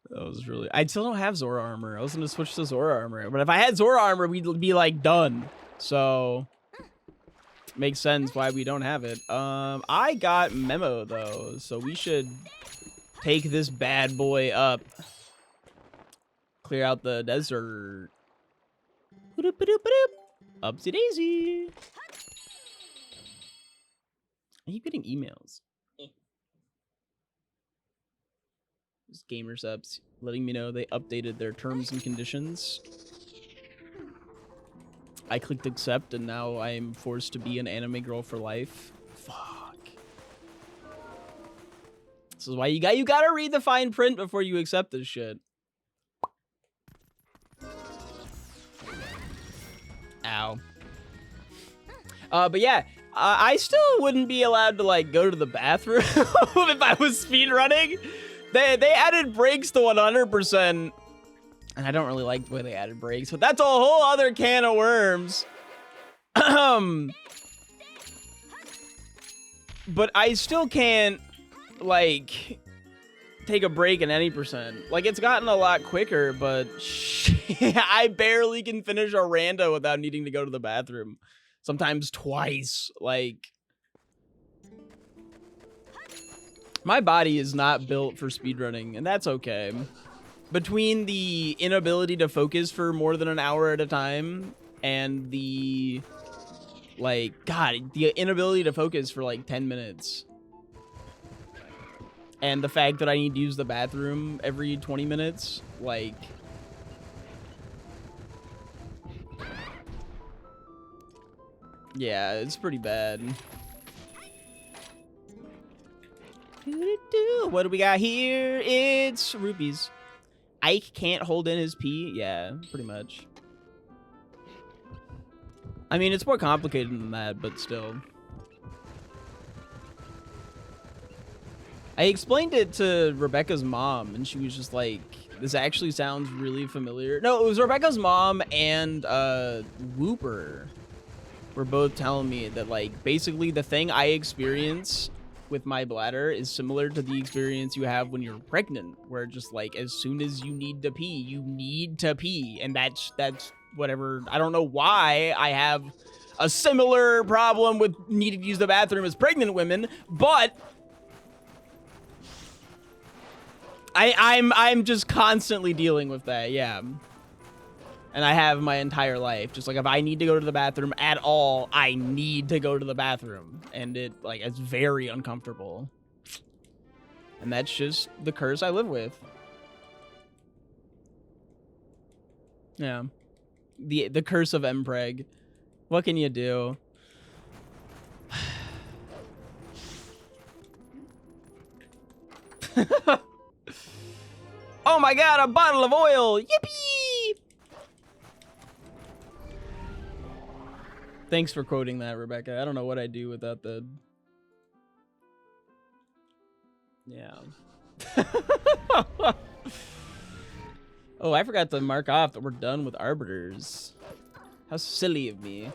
That was really... I still don't have Zora armor. I was gonna switch to Zora armor. But if I had Zora armor, we'd be like done. So makes sense why we don't have it. I got Memo though, so we should take this bad boy up. Clear out the desert. Upsy daisy. Are you getting emails? Just gamer subs letting me know they updated their terms and conditions. I clicked accept and now I am forced to be an anime girl for life. Fuck. This is why you gotta read the fine print before you accept this shit. Ow. But yeah, I still wouldn't be allowed to like go to the bathroom if I was speedrunning. They added breaks to 100%, and I don't really like the way they added breaks, but that's a whole other can of worms. But I still can't like take a break in any percent. Like, it's gotten a lot quicker, but I barely can finish a rando without needing to go to the bathroom. Sometimes twice. Like, my body is not built for speedrunning, and that's okay. Between the inability to focus for more than an hour at a time and the, like, God, the inability to focus for like 10 minutes. And the fact that I need to use the bathroom every 20 minutes, like... Yeah, it's pretty bad. What do we got here? It's rupees. Ike can't hold in his pee? Yeah, pretty much. I mean, it's more complicated than that, but still. I explained it to Rebecca's mom, and she was just like, this actually sounds really familiar. No, it was Rebecca's mom and Whooper were both telling me that, like, basically the thing I experience with my bladder is similar to the experience you have when you're pregnant, where just, like, as soon as you need to pee, you need to pee. And that's whatever. I don't know why I have a similar problem with needing to use the bathroom as pregnant women, but... I'm just constantly dealing with that, yeah. And I have my entire life. Just like if I need to go to the bathroom at all, I need to go to the bathroom. And it, like, it's very uncomfortable. And that's just the curse I live with. Yeah. The curse of Mpreg. What can you do? Oh my god, a bottle of oil! Yippee! Thanks for quoting that, Rebecca. I don't know what I'd do without the... Yeah. Oh, I forgot to mark off that we're done with arbiters. How silly of me.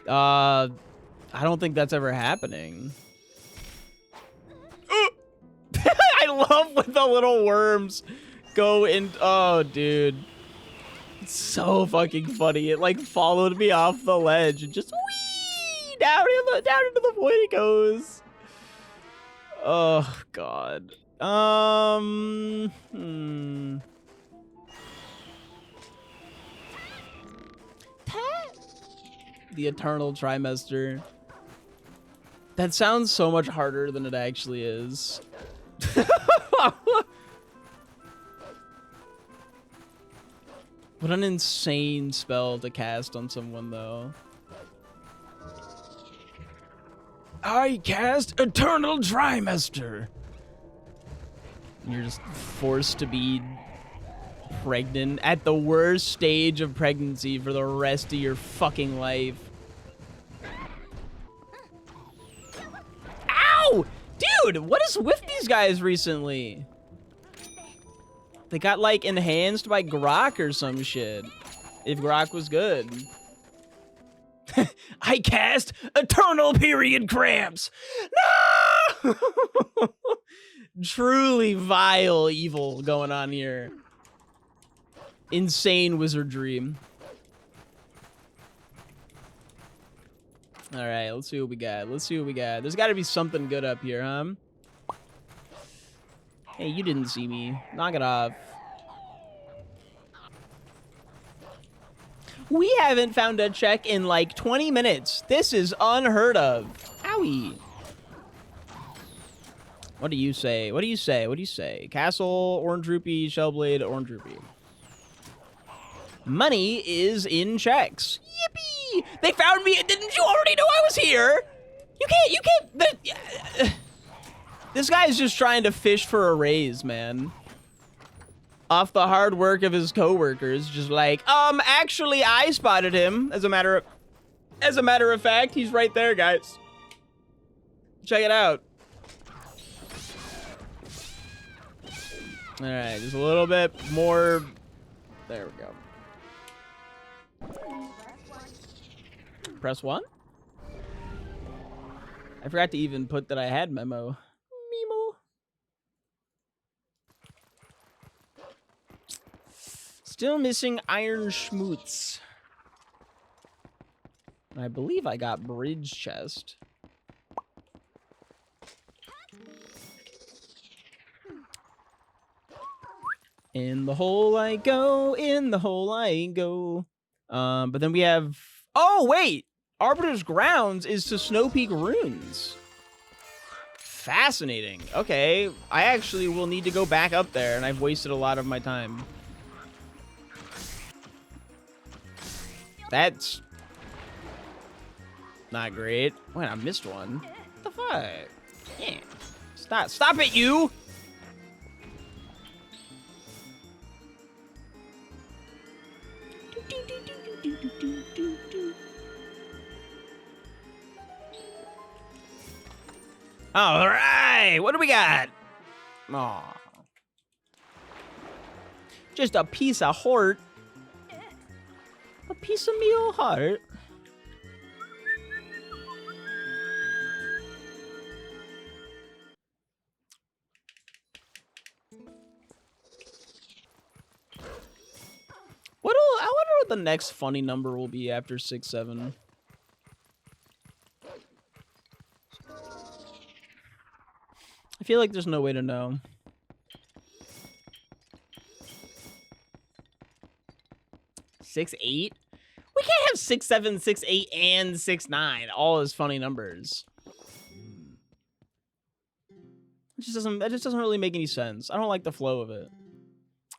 I don't think that's ever happening. I love when the little worms go in. Oh, dude. It's so fucking funny. It, like, followed me off the ledge and just whee! Down into the void it goes. Oh, God. The eternal trimester. That sounds so much harder than it actually is. What an insane spell to cast on someone, though. I cast Eternal Trimester. And you're just forced to be Pregnant at the worst stage of pregnancy for the rest of your fucking life. Ow! Dude, what is with these guys recently? They got, like, enhanced by Grok or some shit. If Grok was good. I cast Eternal Period Cramps! No! Truly vile evil going on here. Insane wizardry. All right, let's see what we got. Let's see what we got. There's got to be something good up here, huh? Hey, you didn't see me. Knock it off. We haven't found a check in like 20 minutes. This is unheard of. Owie. What do you say? What do you say? What do you say? Castle, Orange Rupee, Shellblade, Orange Rupee. Money is in checks. Yippee! They found me. Didn't you already know I was here? You can't. This guy's just trying to fish for a raise, man. Off the hard work of his coworkers, just like, actually, I spotted him. As a matter of fact, he's right there, guys. Check it out. All right, just a little bit more. There we go. Press 1? I forgot to even put that I had memo. Memo. Still missing Iron Schmutz. I believe I got Bridge Chest. In the hole I go, in the hole I go. But then we have... Oh, wait! Arbiter's Grounds is to Snow Peak Ruins. Fascinating. Okay, I actually will need to go back up there, and I've wasted a lot of my time. That's... not great. Wait, I missed one. What the fuck? Yeah. Stop it, you! All right, what do we got? Aw. Just a piece of heart. A piece of me old heart. I wonder what the next funny number will be after 6, 7. I feel like there's no way to know. Six, 8? We can't have 6, 7, 6, 8, and 6, 9 all as funny numbers. It just doesn't really make any sense. I don't like the flow of it.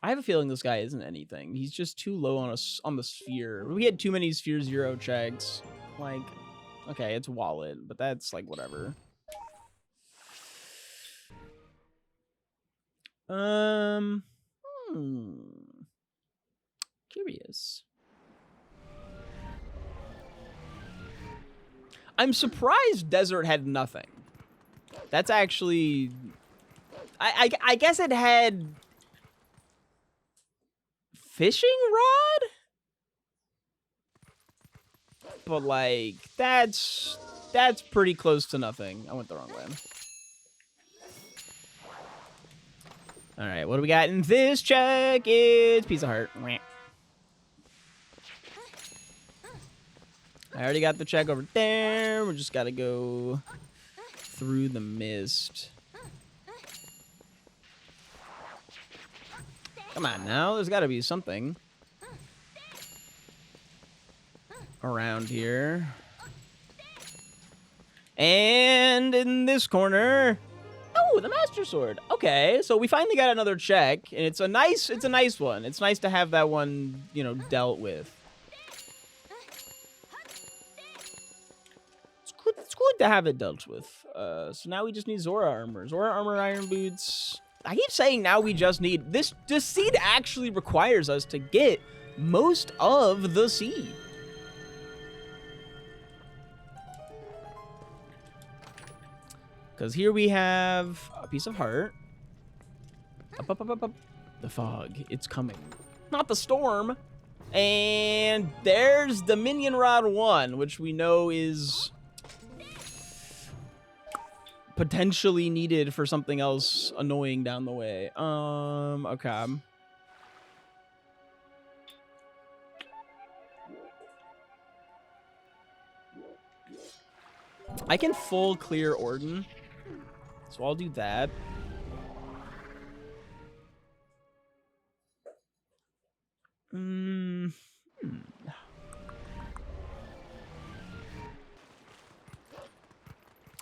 I have a feeling this guy isn't anything. He's just too low on the sphere. We had too many sphere 0 checks. Like, okay, it's wallet, but that's like whatever. Curious. I'm surprised Desert had nothing. That's actually... I guess it had... fishing rod? But, like, that's pretty close to nothing. I went the wrong way. All right, what do we got in this check? It's piece of heart. I already got the check over there. We just got to go through the mist. Come on now. There's got to be something around here. And in this corner... Oh, the Master Sword. Okay, so we finally got another check, and it's a nice one. It's nice to have that one, you know, dealt with. It's good to have it dealt with. So now we just need Zora armor. Zora armor, iron boots. I keep saying now we just need this. This seed actually requires us to get most of the seed. Because here we have a piece of heart. Up, up, up, up, up. The fog, it's coming. Not the storm. And there's the minion rod 1, which we know is potentially needed for something else annoying down the way. Okay. I can full clear Orden, so I'll do that.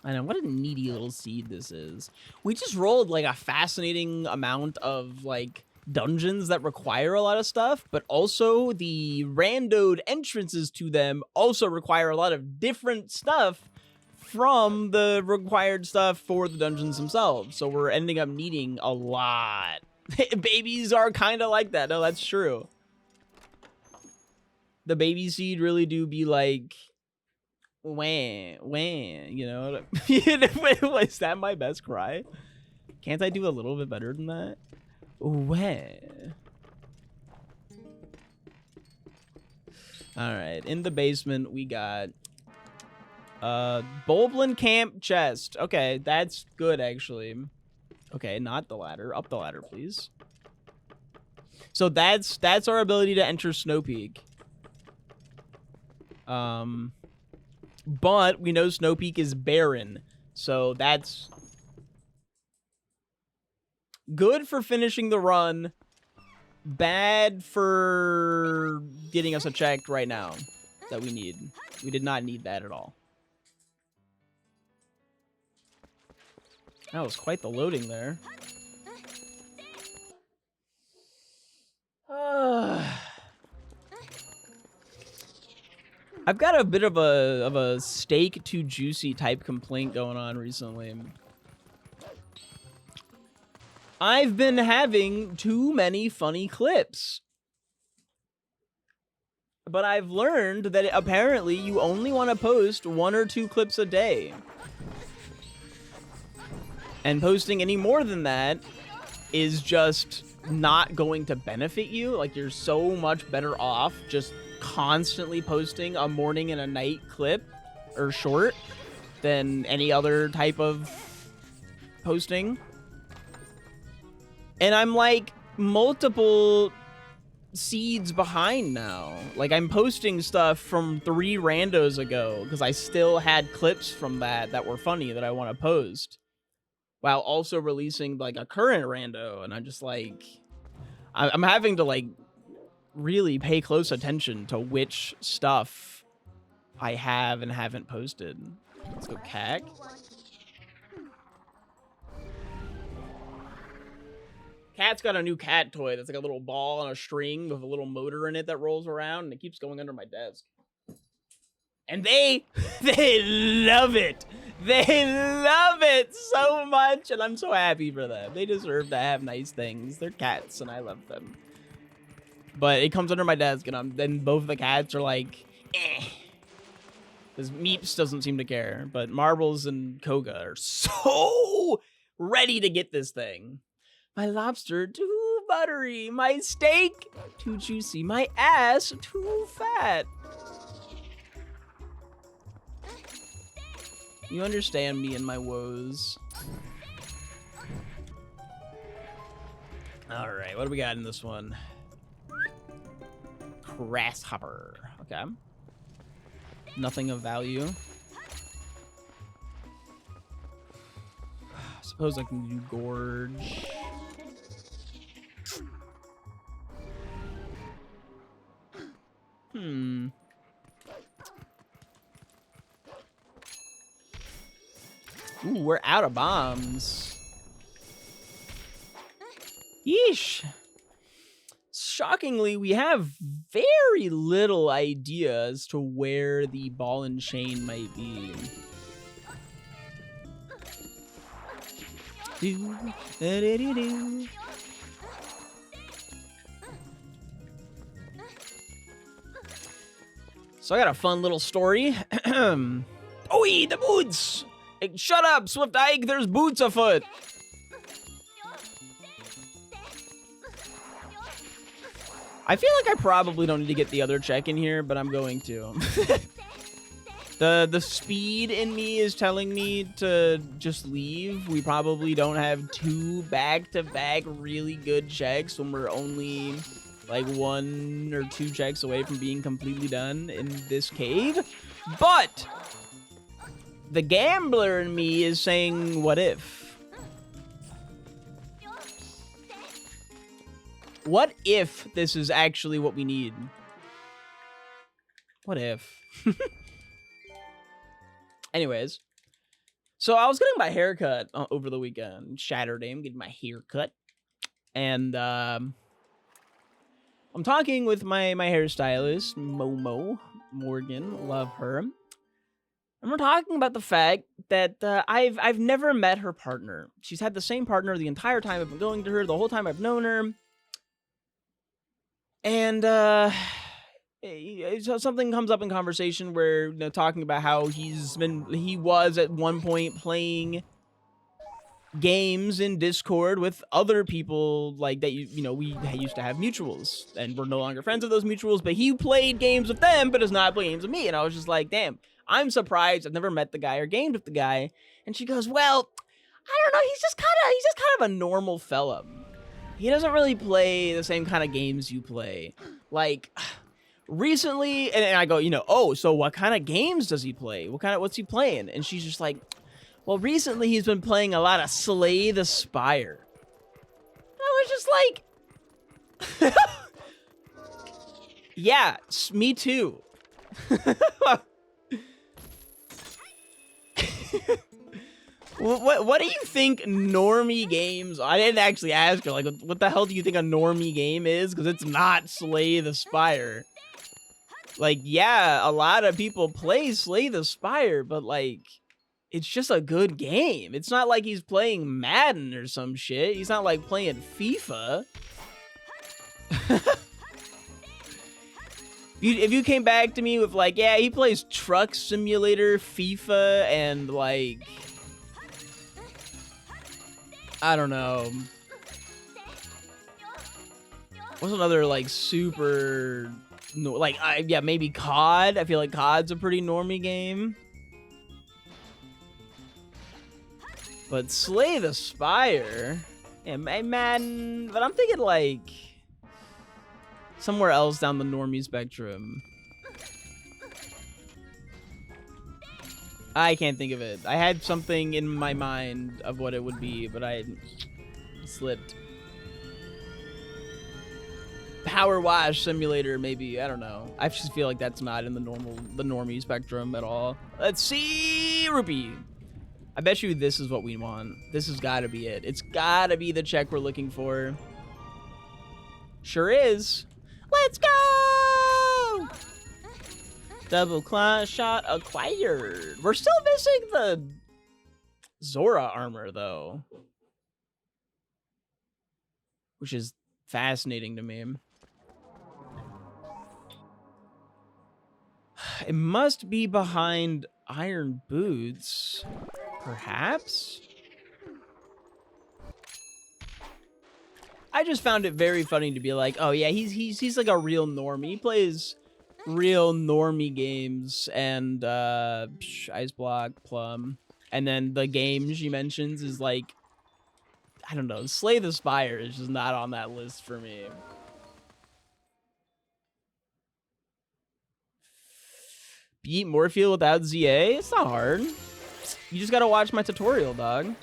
I know, what a needy little seed this is. We just rolled like a fascinating amount of like dungeons that require a lot of stuff, but also the randoed entrances to them also require a lot of different stuff from the required stuff for the dungeons themselves. So we're ending up needing a lot. Babies are kind of like that. No, that's true. The baby seed really do be like, wah, you know? Was that my best cry? Can't I do a little bit better than that? Wah. All right, in the basement we got Bulblin Camp chest. Okay, that's good actually. Okay, not the ladder. Up the ladder, please. So that's our ability to enter Snow Peak. But we know Snow Peak is barren, so that's good for finishing the run, bad for getting us a check right now that we need. We did not need that at all. That was quite the loading there. I've got a bit of a steak too juicy type complaint going on recently. I've been having too many funny clips. But I've learned that apparently you only want to post 1 or 2 clips a day. And posting any more than that is just not going to benefit you. Like, you're so much better off just constantly posting a morning and a night clip or short than any other type of posting. And I'm like multiple seeds behind now. Like, I'm posting stuff from 3 randos ago because I still had clips from that were funny that I want to post, while also releasing like a current rando. And I'm just like, I'm having to like really pay close attention to which stuff I have and haven't posted. Let's go cack. Cat's got a new cat toy that's like a little ball on a string with a little motor in it that rolls around, and it keeps going under my desk. And they love it. They love it so much, and I'm so happy for them. They deserve to have nice things. They're cats, and I love them. But it comes under my desk, and then both the cats are like, eh. Because Meeps doesn't seem to care, but Marbles and Koga are so ready to get this thing. My lobster, too buttery. My steak, too juicy. My ass, too fat. You understand me and my woes. All right, what do we got in this one? Grasshopper. Okay. Nothing of value. Suppose I can do gorge. Ooh, we're out of bombs. Yeesh. Shockingly, we have very little idea as to where the ball and chain might be. Do, da-da-da-do. So I got a fun little story. Oi, the boots! Hey, shut up, SwiftIke, there's boots afoot! I feel like I probably don't need to get the other check in here, but I'm going to. The speed in me is telling me to just leave. We probably don't have 2 back-to-back really good checks when we're only like 1 or 2 checks away from being completely done in this cave. But the gambler in me is saying, what if? What if this is actually what we need? What if? Anyways, so I was getting my hair cut over the weekend. Saturday, I'm getting my hair cut. And I'm talking with my hairstylist, Momo Morgan. Love her. And we're talking about the fact that I've never met her partner. She's had the same partner the entire time I've been going to her, the whole time I've known her. And so something comes up in conversation where, you know, talking about how he was at one point playing games in Discord with other people like that. You know, we used to have mutuals, and we're no longer friends with those mutuals. But he played games with them, but does not play games with me. And I was just like, damn, I'm surprised. I've never met the guy or gamed with the guy. And she goes, well, I don't know. He's just kind of a normal fella. He doesn't really play the same kind of games you play. Like, recently, and I go, you know, oh, so what kind of games does he play? What's he playing? And she's just like, well, recently he's been playing a lot of Slay the Spire. I was just like, yeah, me too. What do you think normie games? I didn't actually ask her, like, what the hell do you think a normie game is? Because it's not Slay the Spire. Like, yeah, a lot of people play Slay the Spire, but, like, it's just a good game. It's not like he's playing Madden or some shit. He's not, like, playing FIFA. If you came back to me with, like, yeah, he plays Truck Simulator, FIFA, and, like, I don't know. What's another, like, super, like, yeah, maybe COD. I feel like COD's a pretty normie game. But Slay the Spire, yeah, Madden, but I'm thinking, like, somewhere else down the normie spectrum. I can't think of it. I had something in my mind of what it would be, but I slipped. Power Wash Simulator, maybe. I don't know. I just feel like that's not in the normie spectrum at all. Let's see, Rupee. I bet you this is what we want. This has got to be it. It's got to be the check we're looking for. Sure is. Let's go! Double claw shot acquired. We're still missing the Zora armor, though, which is fascinating to me. It must be behind iron boots, perhaps? I just found it very funny to be like, oh yeah, he's like a real normie. He plays real normie games, and Ice Block, Plum, and then the game she mentions is like, I don't know, Slay the Spire is just not on that list for me. Beat Morpheal without ZA? It's not hard. You just gotta watch my tutorial, dog.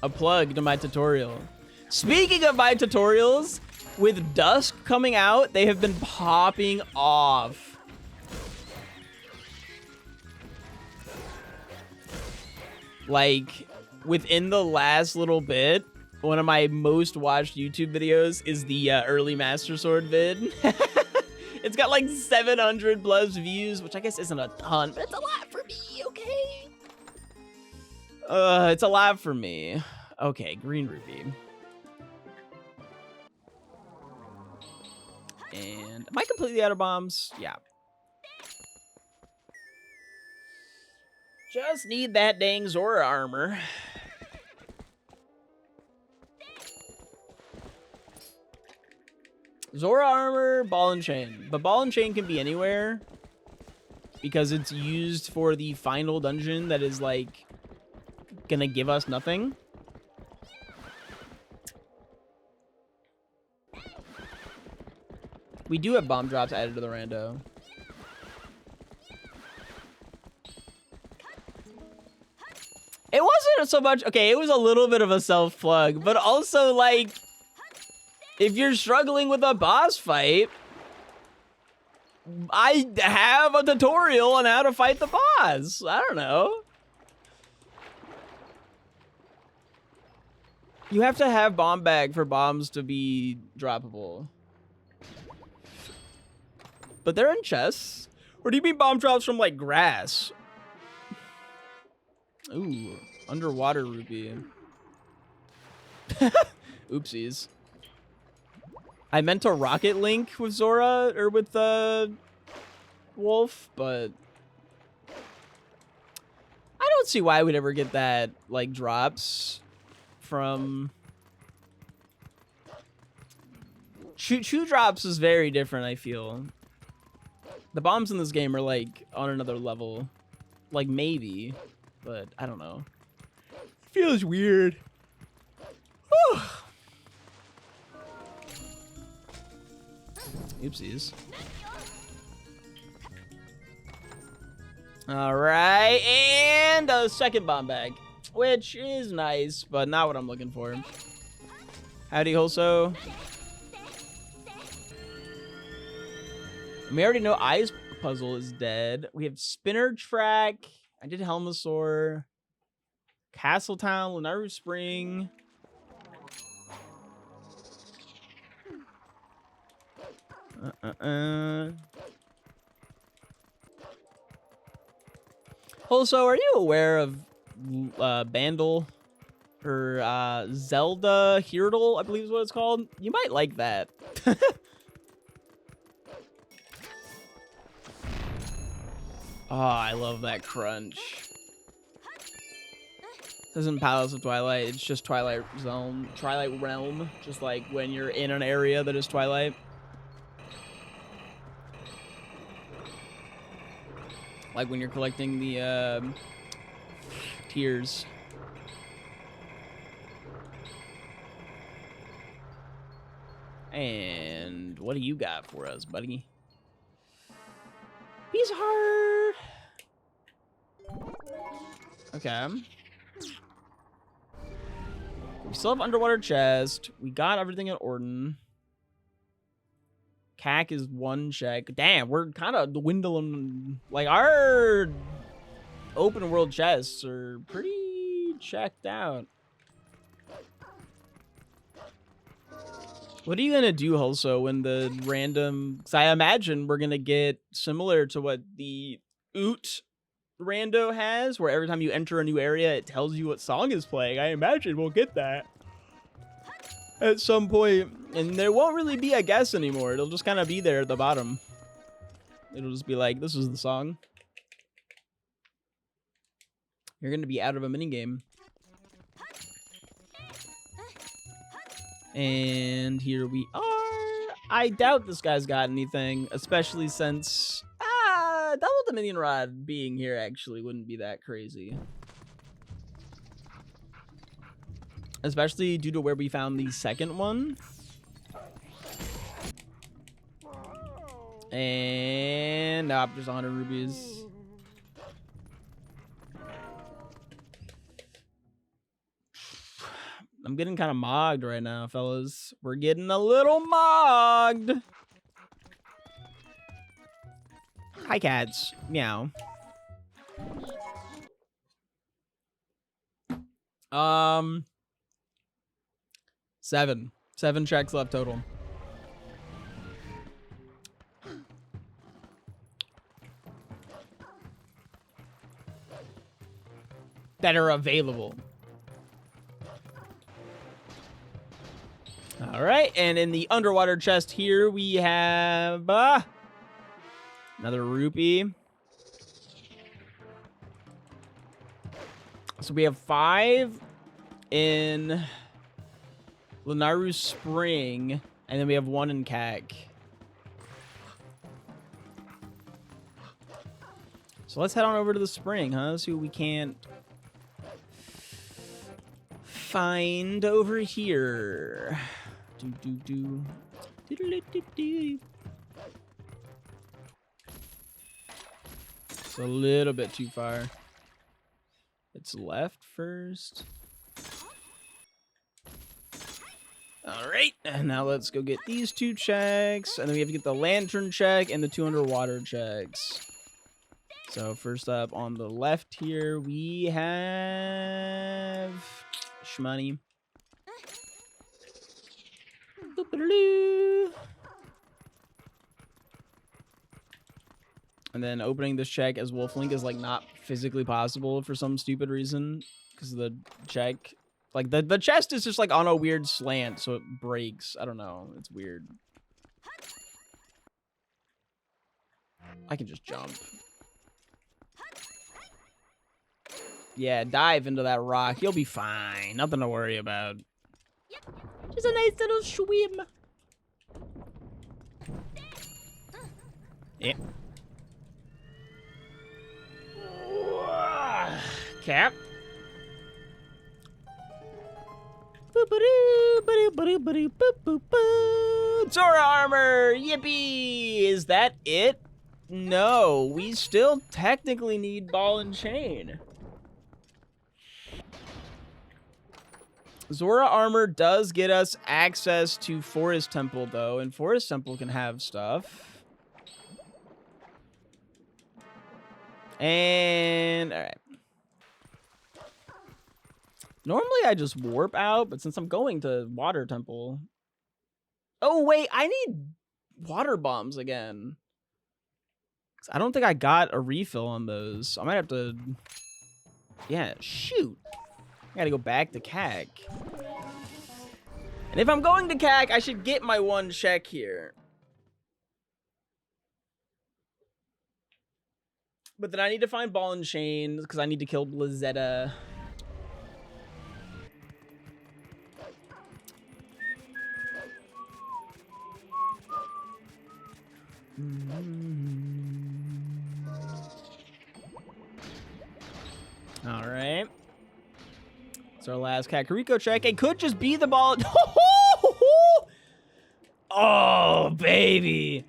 A plug to my tutorial. Speaking of my tutorials, with Dusk coming out, they have been popping off. Like, within the last little bit, one of my most watched YouTube videos is the early Master Sword vid. It's got like 700 plus views, which I guess isn't a ton, but it's a lot for me, okay? It's a lot for me. Okay, green ruby. And am I completely out of bombs? Yeah. Just need that dang Zora armor. Zora armor, ball and chain. But ball and chain can be anywhere because it's used for the final dungeon that is like gonna give us nothing. We do have bomb drops added to the rando. It wasn't so much, okay, it was a little bit of a self-plug, but also, like, if you're struggling with a boss fight, I have a tutorial on how to fight the boss. I don't know. You have to have bomb bag for bombs to be droppable. But they're in chests. Or do you mean bomb drops from, like, grass? Ooh, underwater ruby. Oopsies. I meant to rocket link with Zora, or with Wolf, but I don't see why we'd ever get that, like, drops from... Chew drops is very different, I feel. The bombs in this game are, like, on another level. Like, maybe, but I don't know. Feels weird. Whew. Oopsies. All right, and a second bomb bag, which is nice, but not what I'm looking for. Howdy, Holso. We already know Eyes Puzzle is dead. We have Spinner Track. I did Helmasaur. Castletown, Lunaru Spring. Also, are you aware of Bandle or Zelda Heardle, I believe is what it's called? You might like that. Oh, I love that crunch. This isn't Palace of Twilight, it's just Twilight Zone, Twilight Realm, just like when you're in an area that is Twilight. Like when you're collecting the tears. And what do you got for us, buddy? He's hard. Okay. We still have underwater chest. We got everything at Orden. CAC is one check. Damn, we're kind of dwindling. Like, our open world chests are pretty checked out. What are you going to do, Hulso, when the random... Because I imagine we're going to get similar to what the Oot rando has, where every time you enter a new area, it tells you what song is playing. I imagine we'll get that at some point, and there won't really be a guess anymore. It'll just kind of be there at the bottom. It'll just be like, this is the song. You're going to be out of a minigame. And here we are. I doubt this guy's got anything, especially since Double Dominion Rod being here actually wouldn't be that crazy. Especially due to where we found the second one. And nope, just 100 rubies. I'm getting kind of mogged right now, fellas. We're getting a little mogged. Hi, cats. Meow. 7 checks left total. that are available. All right, and in the underwater chest here, we have another rupee. So we have 5 in Lunaru Spring, and then we have 1 in Kak. So let's head on over to the spring, huh? See what we can't find over here. It's a little bit too far. It's left first. All right, and now let's go get these 2 checks, and then we have to get the lantern check and the 2 underwater checks. So first up on the left here, we have shmoney. And then opening this check as Wolflink is like not physically possible for some stupid reason because of the check. Like the chest is just like on a weird slant, so it breaks. I don't know. It's weird. I can just jump. Yeah, dive into that rock. You'll be fine. Nothing to worry about. Just a nice little swim. Yeah. Cap. Zora armor! Yippee! Is that it? No, we still technically need ball and chain. Zora armor does get us access to Forest Temple, though, and Forest Temple can have stuff. And, all right. Normally I just warp out, but since I'm going to Water Temple... Oh, wait, I need water bombs again. I don't think I got a refill on those. I might have to... Yeah, shoot. I gotta go back to Kak. And if I'm going to Kak, I should get my 1 check here. But then I need to find ball and chain because I need to kill Blizzetta. All right. It's our last Kakariko check. It could just be the ball. Oh, baby.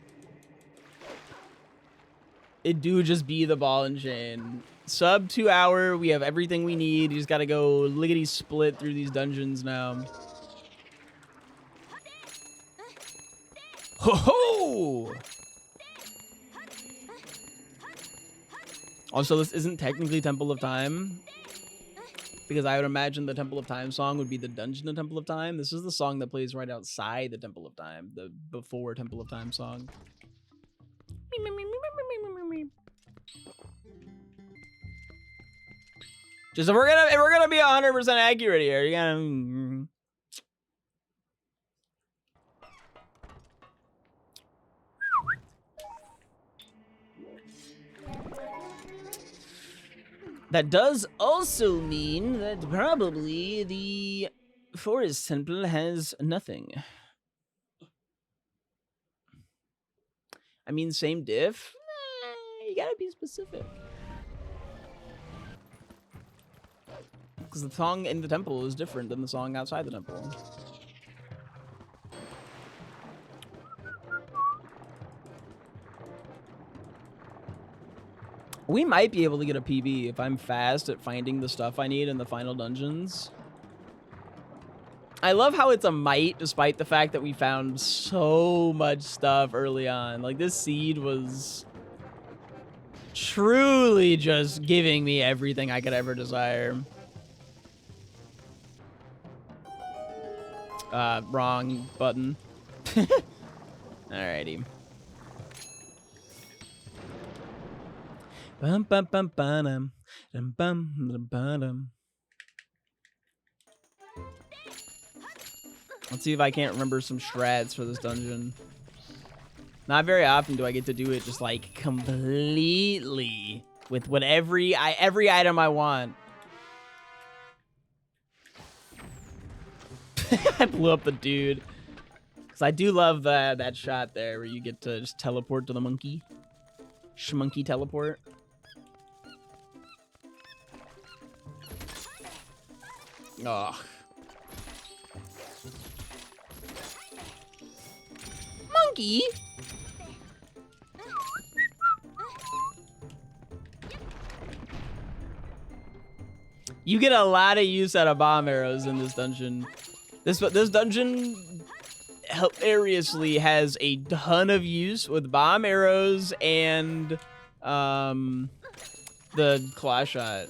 It do just be the ball and chain. Sub 2 hour. We have everything we need. You just got to go lickety split through these dungeons now. Ho ho! Also, this isn't technically Temple of Time, because I would imagine the Temple of Time song would be the Dungeon of Temple of Time. This is the song that plays right outside the Temple of Time, the before Temple of Time song. Just if we're gonna be 100% accurate here, you gotta. That does also mean that probably the Forest Temple has nothing. I mean, same diff? You gotta be specific. Because the song in the temple is different than the song outside the temple. We might be able to get a PB if I'm fast at finding the stuff I need in the final dungeons. I love how it's a might, despite the fact that we found so much stuff early on. Like, this seed was truly just giving me everything I could ever desire. Wrong button. Alrighty. Bum, bum, bum, bum, bum, bum, bum. Let's see if I can't remember some strats for this dungeon. Not very often do I get to do it just like completely with every item I want. I blew up the dude. Because I do love that shot there where you get to just teleport to the monkey. Schmonkey teleport. Ugh. Monkey? You get a lot of use out of bomb arrows in this dungeon. This dungeon hilariously has a ton of use with bomb arrows and the claw shot.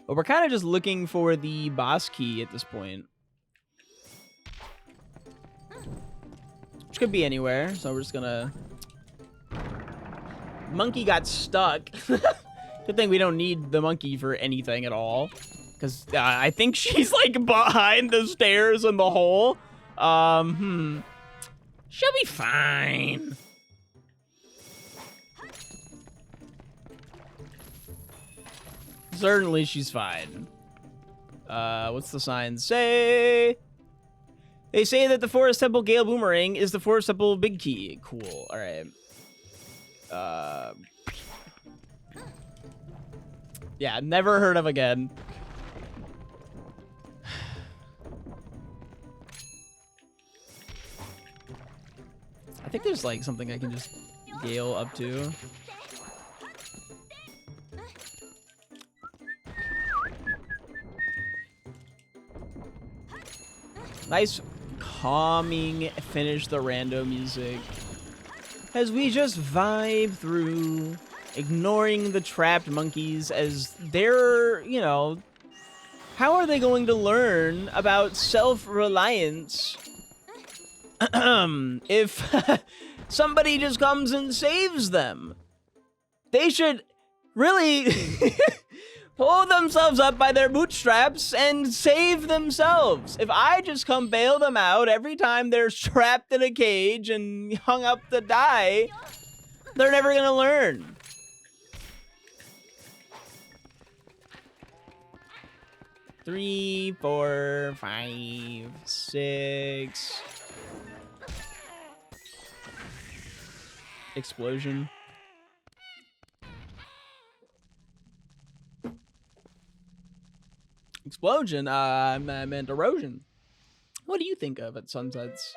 But we're kind of just looking for the boss key at this point. Which could be anywhere, so we're just gonna... Monkey got stuck. Good thing we don't need the monkey for anything at all. Because I think she's like behind the stairs in the hole. She'll be fine. Certainly she's fine. What's the sign say? They say that the Forest Temple Gale Boomerang is the Forest Temple Big Key. Cool. All right. Yeah, never heard of again. I think there's like something I can just gale up to. Nice calming finish the rando music as we just vibe through, ignoring the trapped monkeys as they're, you know, how are they going to learn about self-reliance if somebody just comes and saves them? They should really pull themselves up by their bootstraps and save themselves. If I just come bail them out every time they're trapped in a cage and hung up to die, they're never gonna learn. Three, 4, 5, 6. Explosion. Explosion? I meant erosion. What do you think of at sunsets?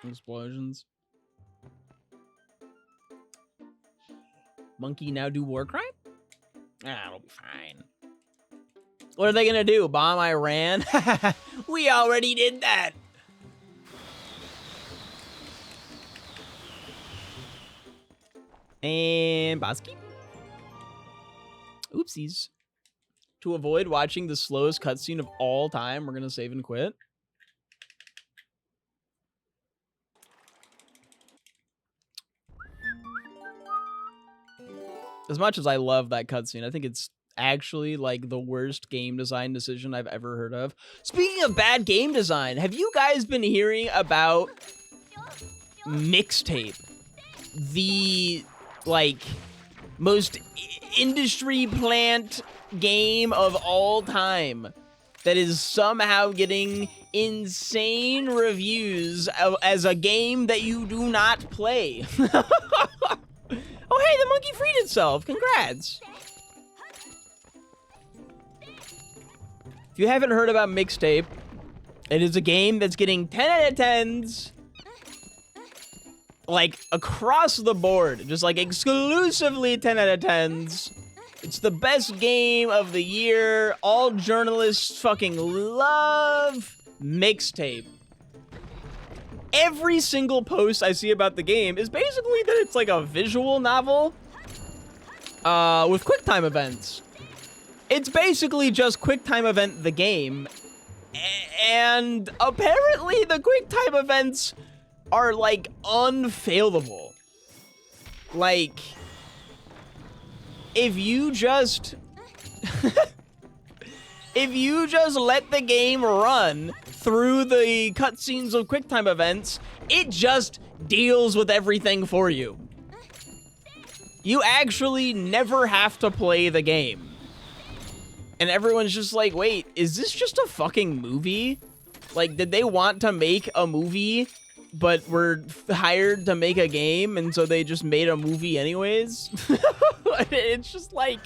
Explosions. Monkey now do war crime? Ah, it'll be fine. What are they gonna do? Bomb Iran? We already did that. And Bosky. Oopsies. To avoid watching the slowest cutscene of all time, we're gonna save and quit. As much as I love that cutscene, I think it's actually like the worst game design decision I've ever heard of. Speaking of bad game design, have you guys been hearing about Mixtape? The like most industry plant game of all time that is somehow getting insane reviews as a game that you do not play. Oh, hey, the monkey freed itself. Congrats. If you haven't heard about Mixtape, it is a game that's getting 10 out of 10s like across the board, just like exclusively 10 out of 10s. It's the best game of the year. All journalists fucking love Mixtape. Every single post I see about the game is basically that it's like a visual novel. with QuickTime events. It's basically just QuickTime event the game, and apparently the QuickTime events are like unfailable. Like, if you just if you just let the game run through the cutscenes of QuickTime events, it just deals with everything for you. You actually never have to play the game. And everyone's just like, wait, is this just a fucking movie? Like, did they want to make a movie, but were hired to make a game, and so they just made a movie anyways? It's just like,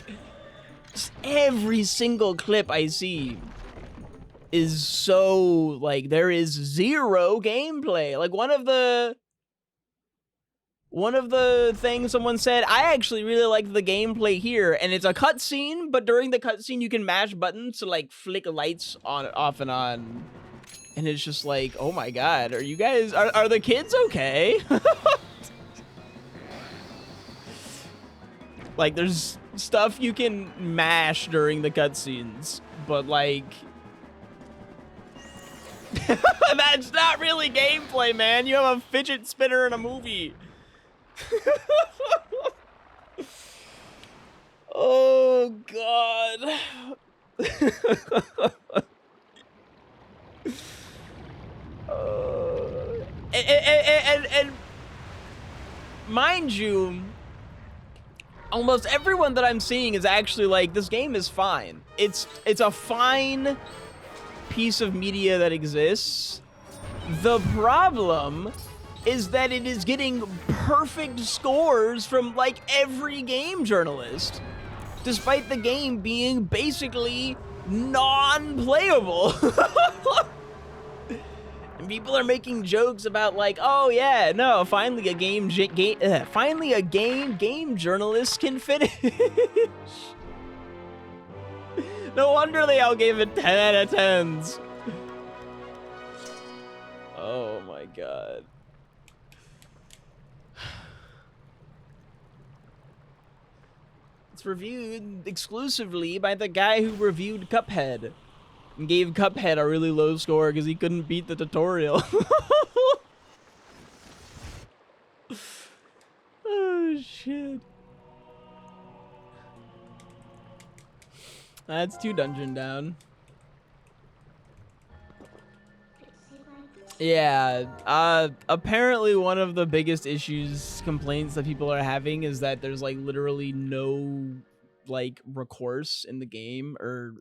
just every single clip I see is so, like, there is zero gameplay. Like, one of the things someone said, I actually really like the gameplay here, and it's a cutscene, but during the cutscene you can mash buttons to like flick lights on, off and on. And it's just like, oh my god, are you guys, are the kids okay? Like, there's stuff you can mash during the cutscenes, but like, that's not really gameplay, man. You have a fidget spinner in a movie. Oh god. And mind you, almost everyone that I'm seeing is actually like, this game is fine. It's a fine piece of media that exists. The problem is that it is getting perfect scores from like every game journalist, despite the game being basically non-playable. And people are making jokes about like, oh yeah, no, finally a game journalist can finish. No wonder they all gave it 10 out of 10s. Oh my god. It's reviewed exclusively by the guy who reviewed Cuphead and gave Cuphead a really low score because he couldn't beat the tutorial. Oh shit. That's 2 dungeon down. Yeah, apparently one of the biggest complaints that people are having is that there's like literally no like recourse in the game, or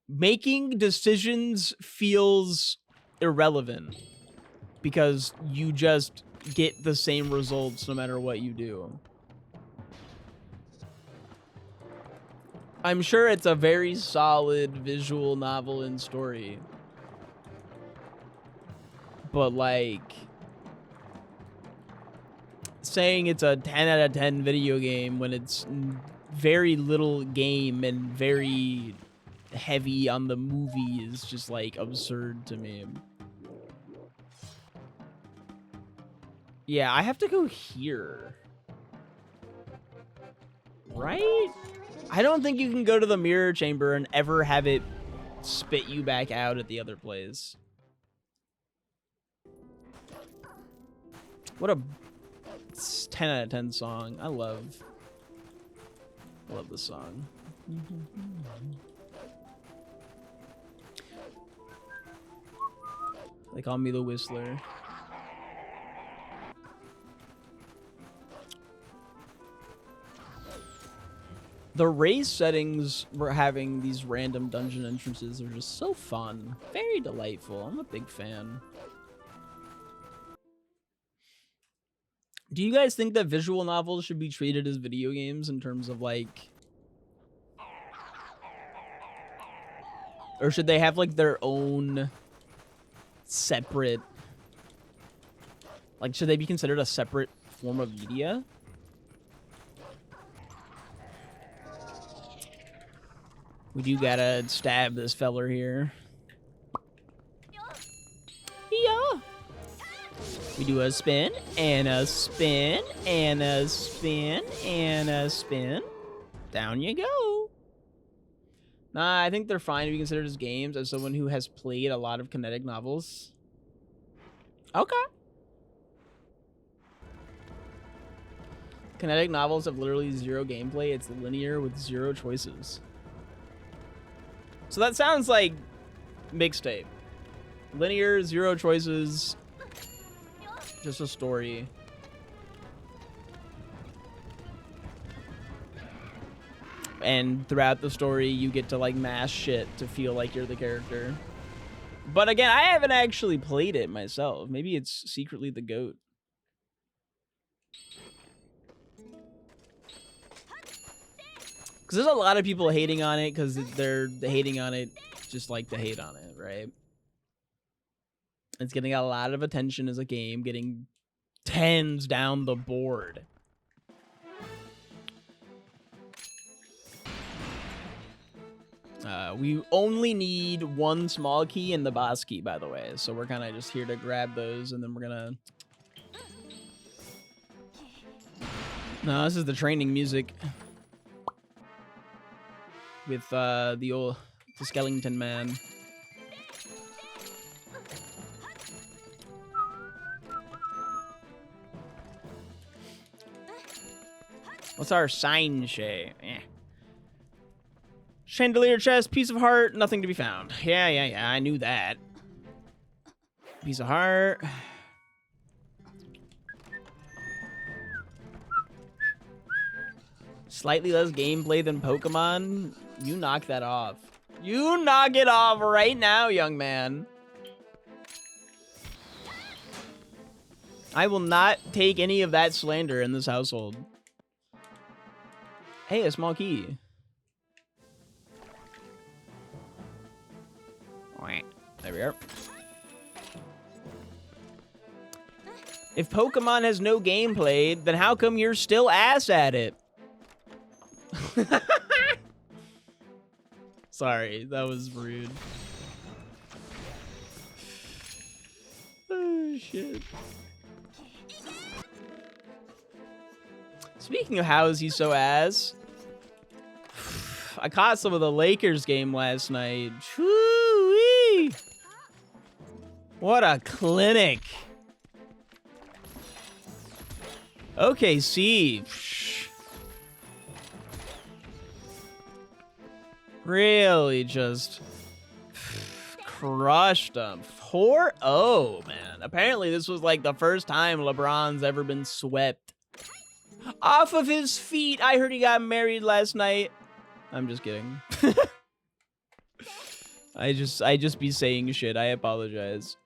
making decisions feels irrelevant because you just get the same results no matter what you do. I'm sure it's a very solid visual novel and story. But like, saying it's a 10 out of 10 video game when it's very little game and very heavy on the movie is just like absurd to me. Yeah, I have to go here. Right? I don't think you can go to the mirror chamber and ever have it spit you back out at the other place. What a 10 out of 10 song. I love this song. They call me the Whistler. The race settings we're having these random dungeon entrances are just so fun. Very delightful. I'm a big fan. Do you guys think that visual novels should be treated as video games in terms of like, or should they have like their own separate, like, should they be considered a separate form of media? We do gotta stab this feller here. Yeah. We do a spin, and a spin, and a spin, and a spin. Down you go. Nah, I think they're fine to be considered as games as someone who has played a lot of kinetic novels. Okay. Kinetic novels have literally zero gameplay. It's linear with zero choices. So that sounds like mixtape. Linear, zero choices, just a story. And throughout the story, you get to like mash shit to feel like you're the character. But again, I haven't actually played it myself. Maybe it's secretly the GOAT. Because there's a lot of people hating on it because they're hating on it just like to hate on it, right? It's getting a lot of attention as a game, getting 10s down the board. We only need one small key and the boss key, by the way. So we're kind of just here to grab those, and then we're gonna... No, this is the training music. With the skeleton man. What's our sign, Shay? Eh. Chandelier chest, piece of heart, nothing to be found. Yeah, I knew that. Piece of heart. Slightly less gameplay than Pokemon. You knock that off. You knock it off right now, young man. I will not take any of that slander in this household. Hey, a small key. There we are. If Pokemon has no gameplay, then how come you're still ass at it? Sorry, that was rude. Oh, shit. Speaking of how is he so ass, I caught some of the Lakers game last night. Whoo-wee. What a clinic. OKC. Really just crushed them. 4-0, man. Apparently this was like the first time LeBron's ever been swept. Off of his feet. I heard he got married last night. I'm just kidding. I just be saying shit. I apologize.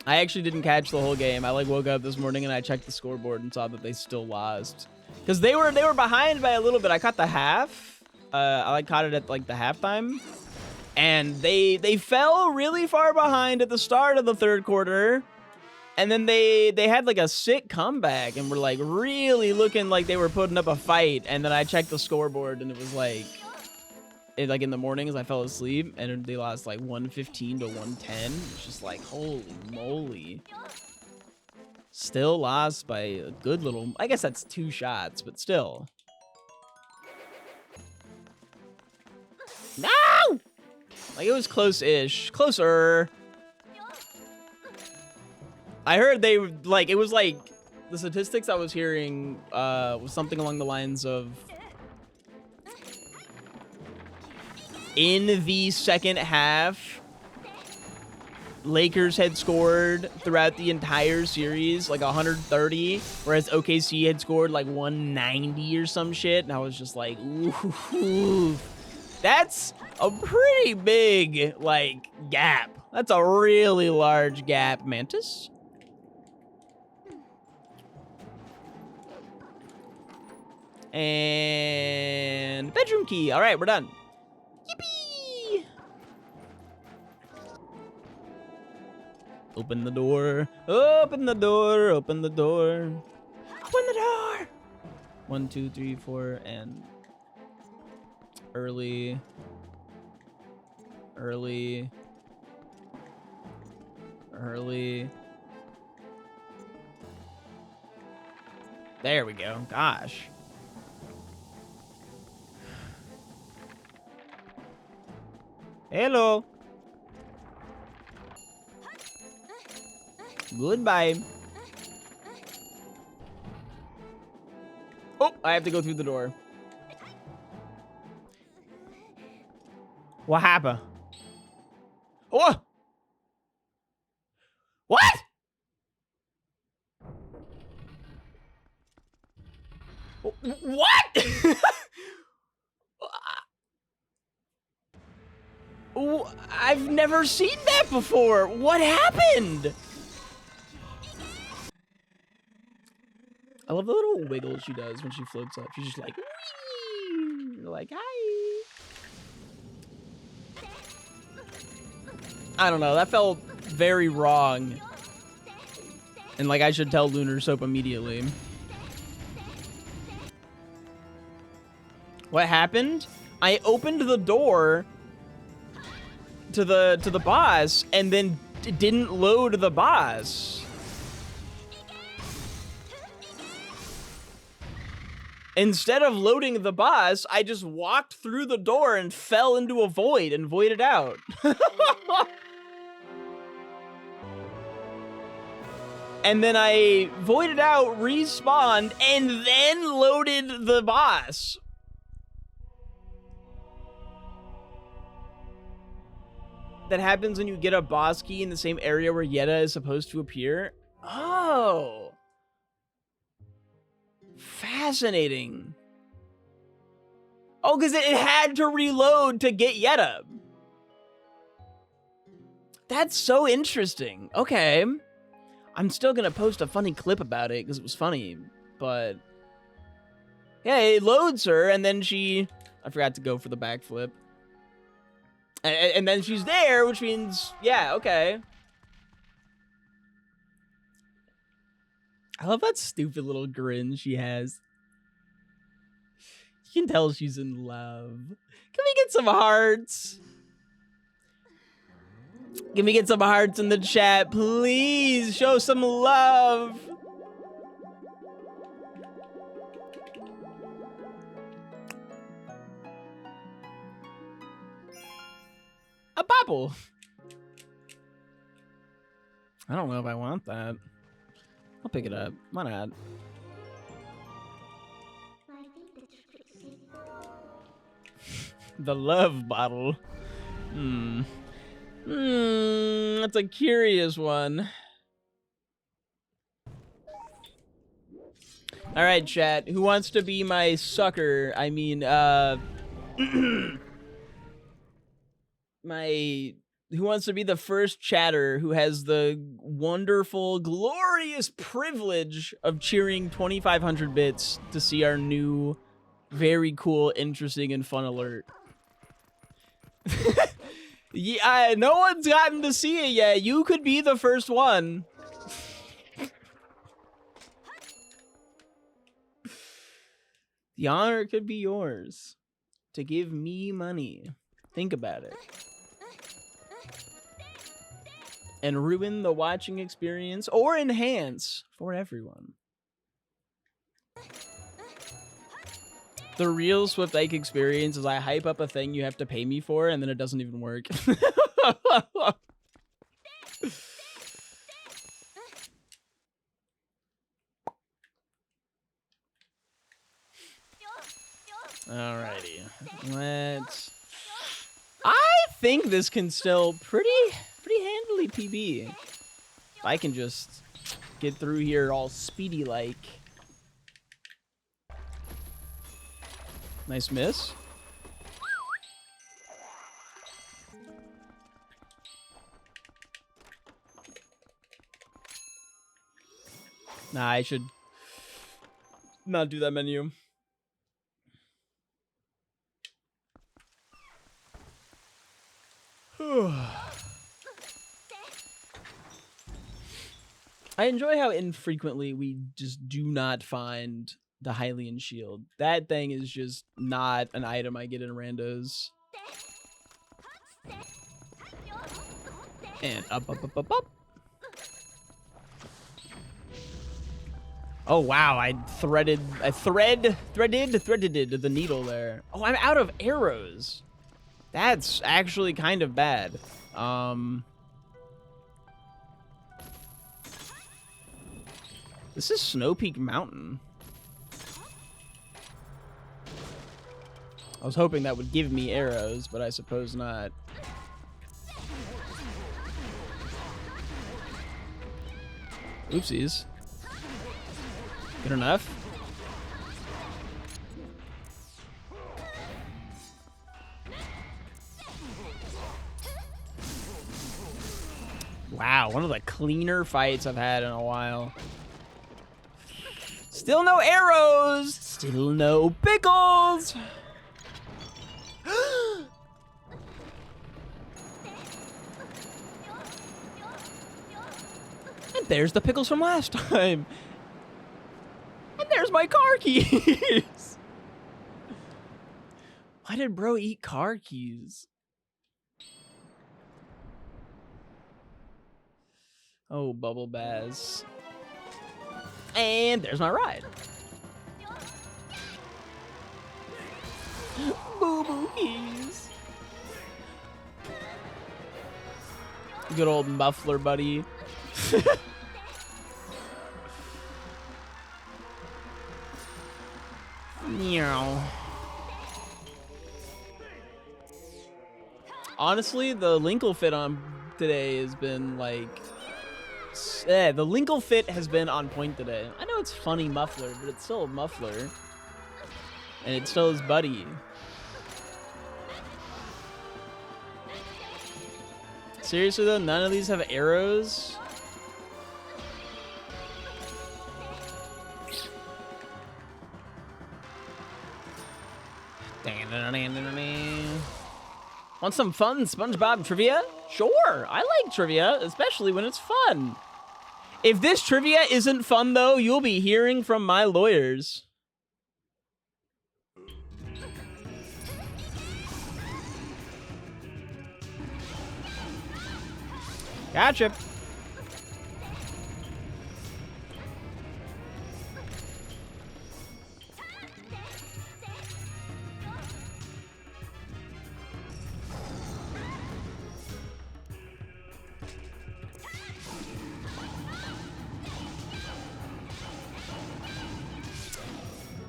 I actually didn't catch the whole game. I like woke up this morning and I checked the scoreboard and saw that they still lost. Because they were behind by a little bit. I caught the half. I like caught it at like the halftime. And they fell really far behind at the start of the third quarter. And then they had like a sick comeback and were like really looking like they were putting up a fight. And then I checked the scoreboard and it was like in the mornings I fell asleep and they lost like 115 to 110. It's just like, holy moly. Still lost by a good little, I guess that's 2 shots, but still. No! Like it was close-ish. Closer. I heard they like it was like the statistics I was hearing was something along the lines of in the second half Lakers had scored throughout the entire series like 130, whereas OKC had scored like 190 or some shit, and I was just like, ooh, that's a pretty big like gap. That's a really large gap, Mantis. And bedroom key. All right, we're done. Yippee! Open the door. Open the door. Open the door. Open the door. 1, 2, 3, 4, and early. Early. There we go. Gosh. Hello. Goodbye. Oh, I have to go through the door. What happened? Oh! What? What? I've never seen that before. What happened? I love the little wiggle she does when she floats up. She's just like, whee! Like, hi. I don't know. That felt very wrong. And like, I should tell Lunar Soap immediately. What happened? I opened the door to the boss and then didn't load the boss. Instead of loading the boss, I just walked through the door and fell into a void and voided out. And then I voided out, respawned, and then loaded the boss. That happens when you get a boss key in the same area where Yetta is supposed to appear. Oh. Fascinating. Oh, because it had to reload to get Yetta. That's so interesting. Okay. I'm still going to post a funny clip about it because it was funny. But yeah, it loads her and then I forgot to go for the backflip. And then she's there, which means, yeah, okay. I love that stupid little grin she has. You can tell she's in love. Can we get some hearts? Can we get some hearts in the chat? Please show some love. A bobble. I don't know if I want that. I'll pick it up. Why not? The love bottle. That's a curious one. All right, chat. Who wants to be my sucker? I mean, who wants to be the first chatter who has the wonderful, glorious privilege of cheering 2,500 bits to see our new, very cool, interesting, and fun alert? Yeah, no one's gotten to see it yet. You could be the first one. The honor could be yours to give me money. Think about it. And ruin the watching experience or enhance for everyone. The real SwiftIke experience is I hype up a thing you have to pay me for and then it doesn't even work. Alrighty. I think this can still pretty handily PB. If I can just get through here all speedy like. Nice miss. Nah, I should not do that menu. I enjoy how infrequently we just do not find the Hylian shield. That thing is just not an item I get in randos. And up, up, up, up, up. Oh wow, I threaded the needle there. Oh, I'm out of arrows. That's actually kind of bad. This is Snow Peak Mountain. I was hoping that would give me arrows, but I suppose not. Oopsies. Good enough? Wow, one of the cleaner fights I've had in a while. Still no arrows! Still no pickles! And there's the pickles from last time. And there's my car keys. Why did bro eat car keys? Oh, Bubble Baz. And there's my ride. Boo-boo keys. Good old muffler buddy. Meow. Honestly, the Linkle fit on today has been like... the Linkle fit has been on point today. I know it's funny muffler, but it's still a muffler. And it still is buddy. Seriously though, none of these have arrows? Want some fun SpongeBob trivia? Sure, I like trivia, especially when it's fun. If this trivia isn't fun though, you'll be hearing from my lawyers. Gotcha.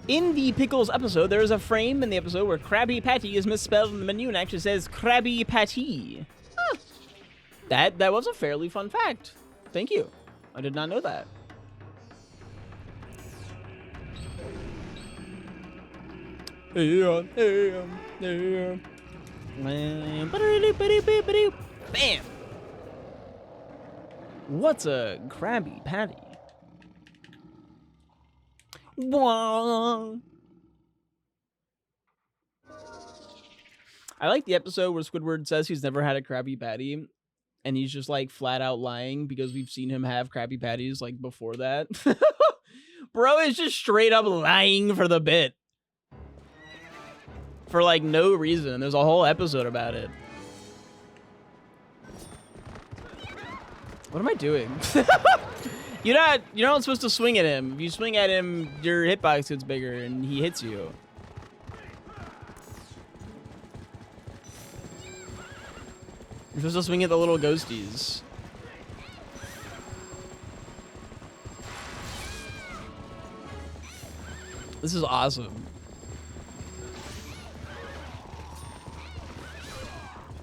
In the Pickles episode, there is a frame in the episode where Krabby Patty is misspelled in the menu and actually says Krabby Patty. Huh. That was a fairly fun fact. Thank you. I did not know that. Bam! What's a Krabby Patty? Wong. I like the episode where Squidward says he's never had a Krabby Patty, and he's just like flat out lying because we've seen him have Krabby Patties like before that. Bro is just straight up lying for the bit. For like no reason. There's a whole episode about it. What am I doing? You're not supposed to swing at him. If you swing at him, your hitbox gets bigger and he hits you. You're supposed to swing at the little ghosties. This is awesome.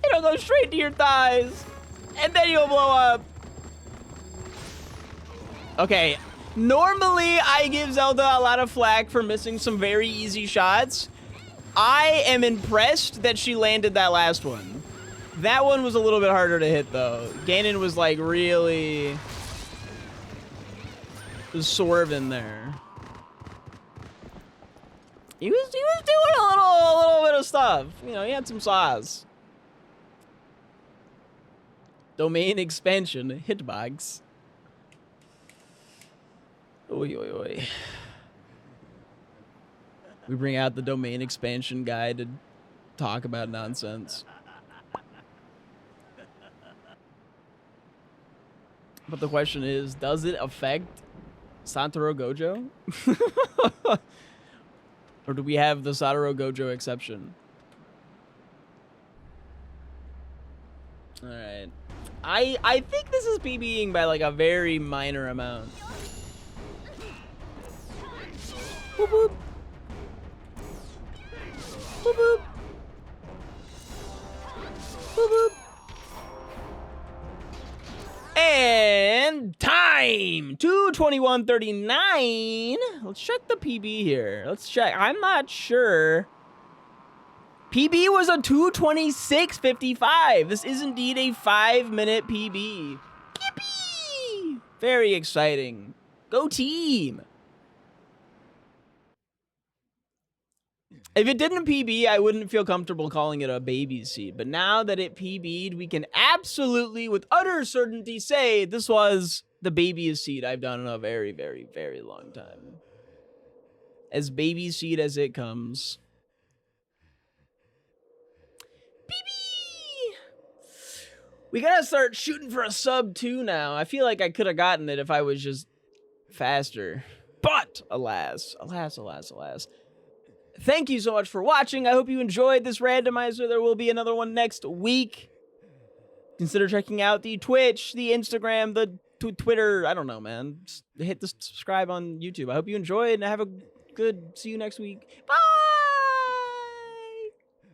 It'll go straight to your thighs. And then you'll blow up. Okay, normally I give Zelda a lot of flack for missing some very easy shots. I am impressed that she landed that last one. That one was a little bit harder to hit though. Ganon was like really swerving there. He was doing a little bit of stuff. You know, he had some sauce. Domain expansion hitbox. Oi, oi, oi. We bring out the domain expansion guy to talk about nonsense. But the question is, does it affect Santoro Gojo? Or do we have the Satoru Gojo exception? All right. I think this is PBing by like a very minor amount. Boop boop. Boop boop. Boop boop. And time! 2:21:39. Let's check the PB here. Let's check. I'm not sure. PB was a 2:26:55. This is indeed a 5-minute PB. Yippee! Very exciting. Go team! If it didn't PB, I wouldn't feel comfortable calling it a baby seed. But now that it PB'd, we can absolutely, with utter certainty, say this was the babiest seed I've done in a very, very, very long time. As baby seed as it comes. BB! We gotta start shooting for a sub 2 now. I feel like I could have gotten it if I was just faster. But, alas, alas, alas, alas. Thank you so much for watching. I hope you enjoyed this randomizer. There will be another one next week. Consider checking out the Twitch, the Instagram, the Twitter. I don't know, man. Just hit the subscribe on YouTube. I hope you enjoyed and have a good see you next week. Bye!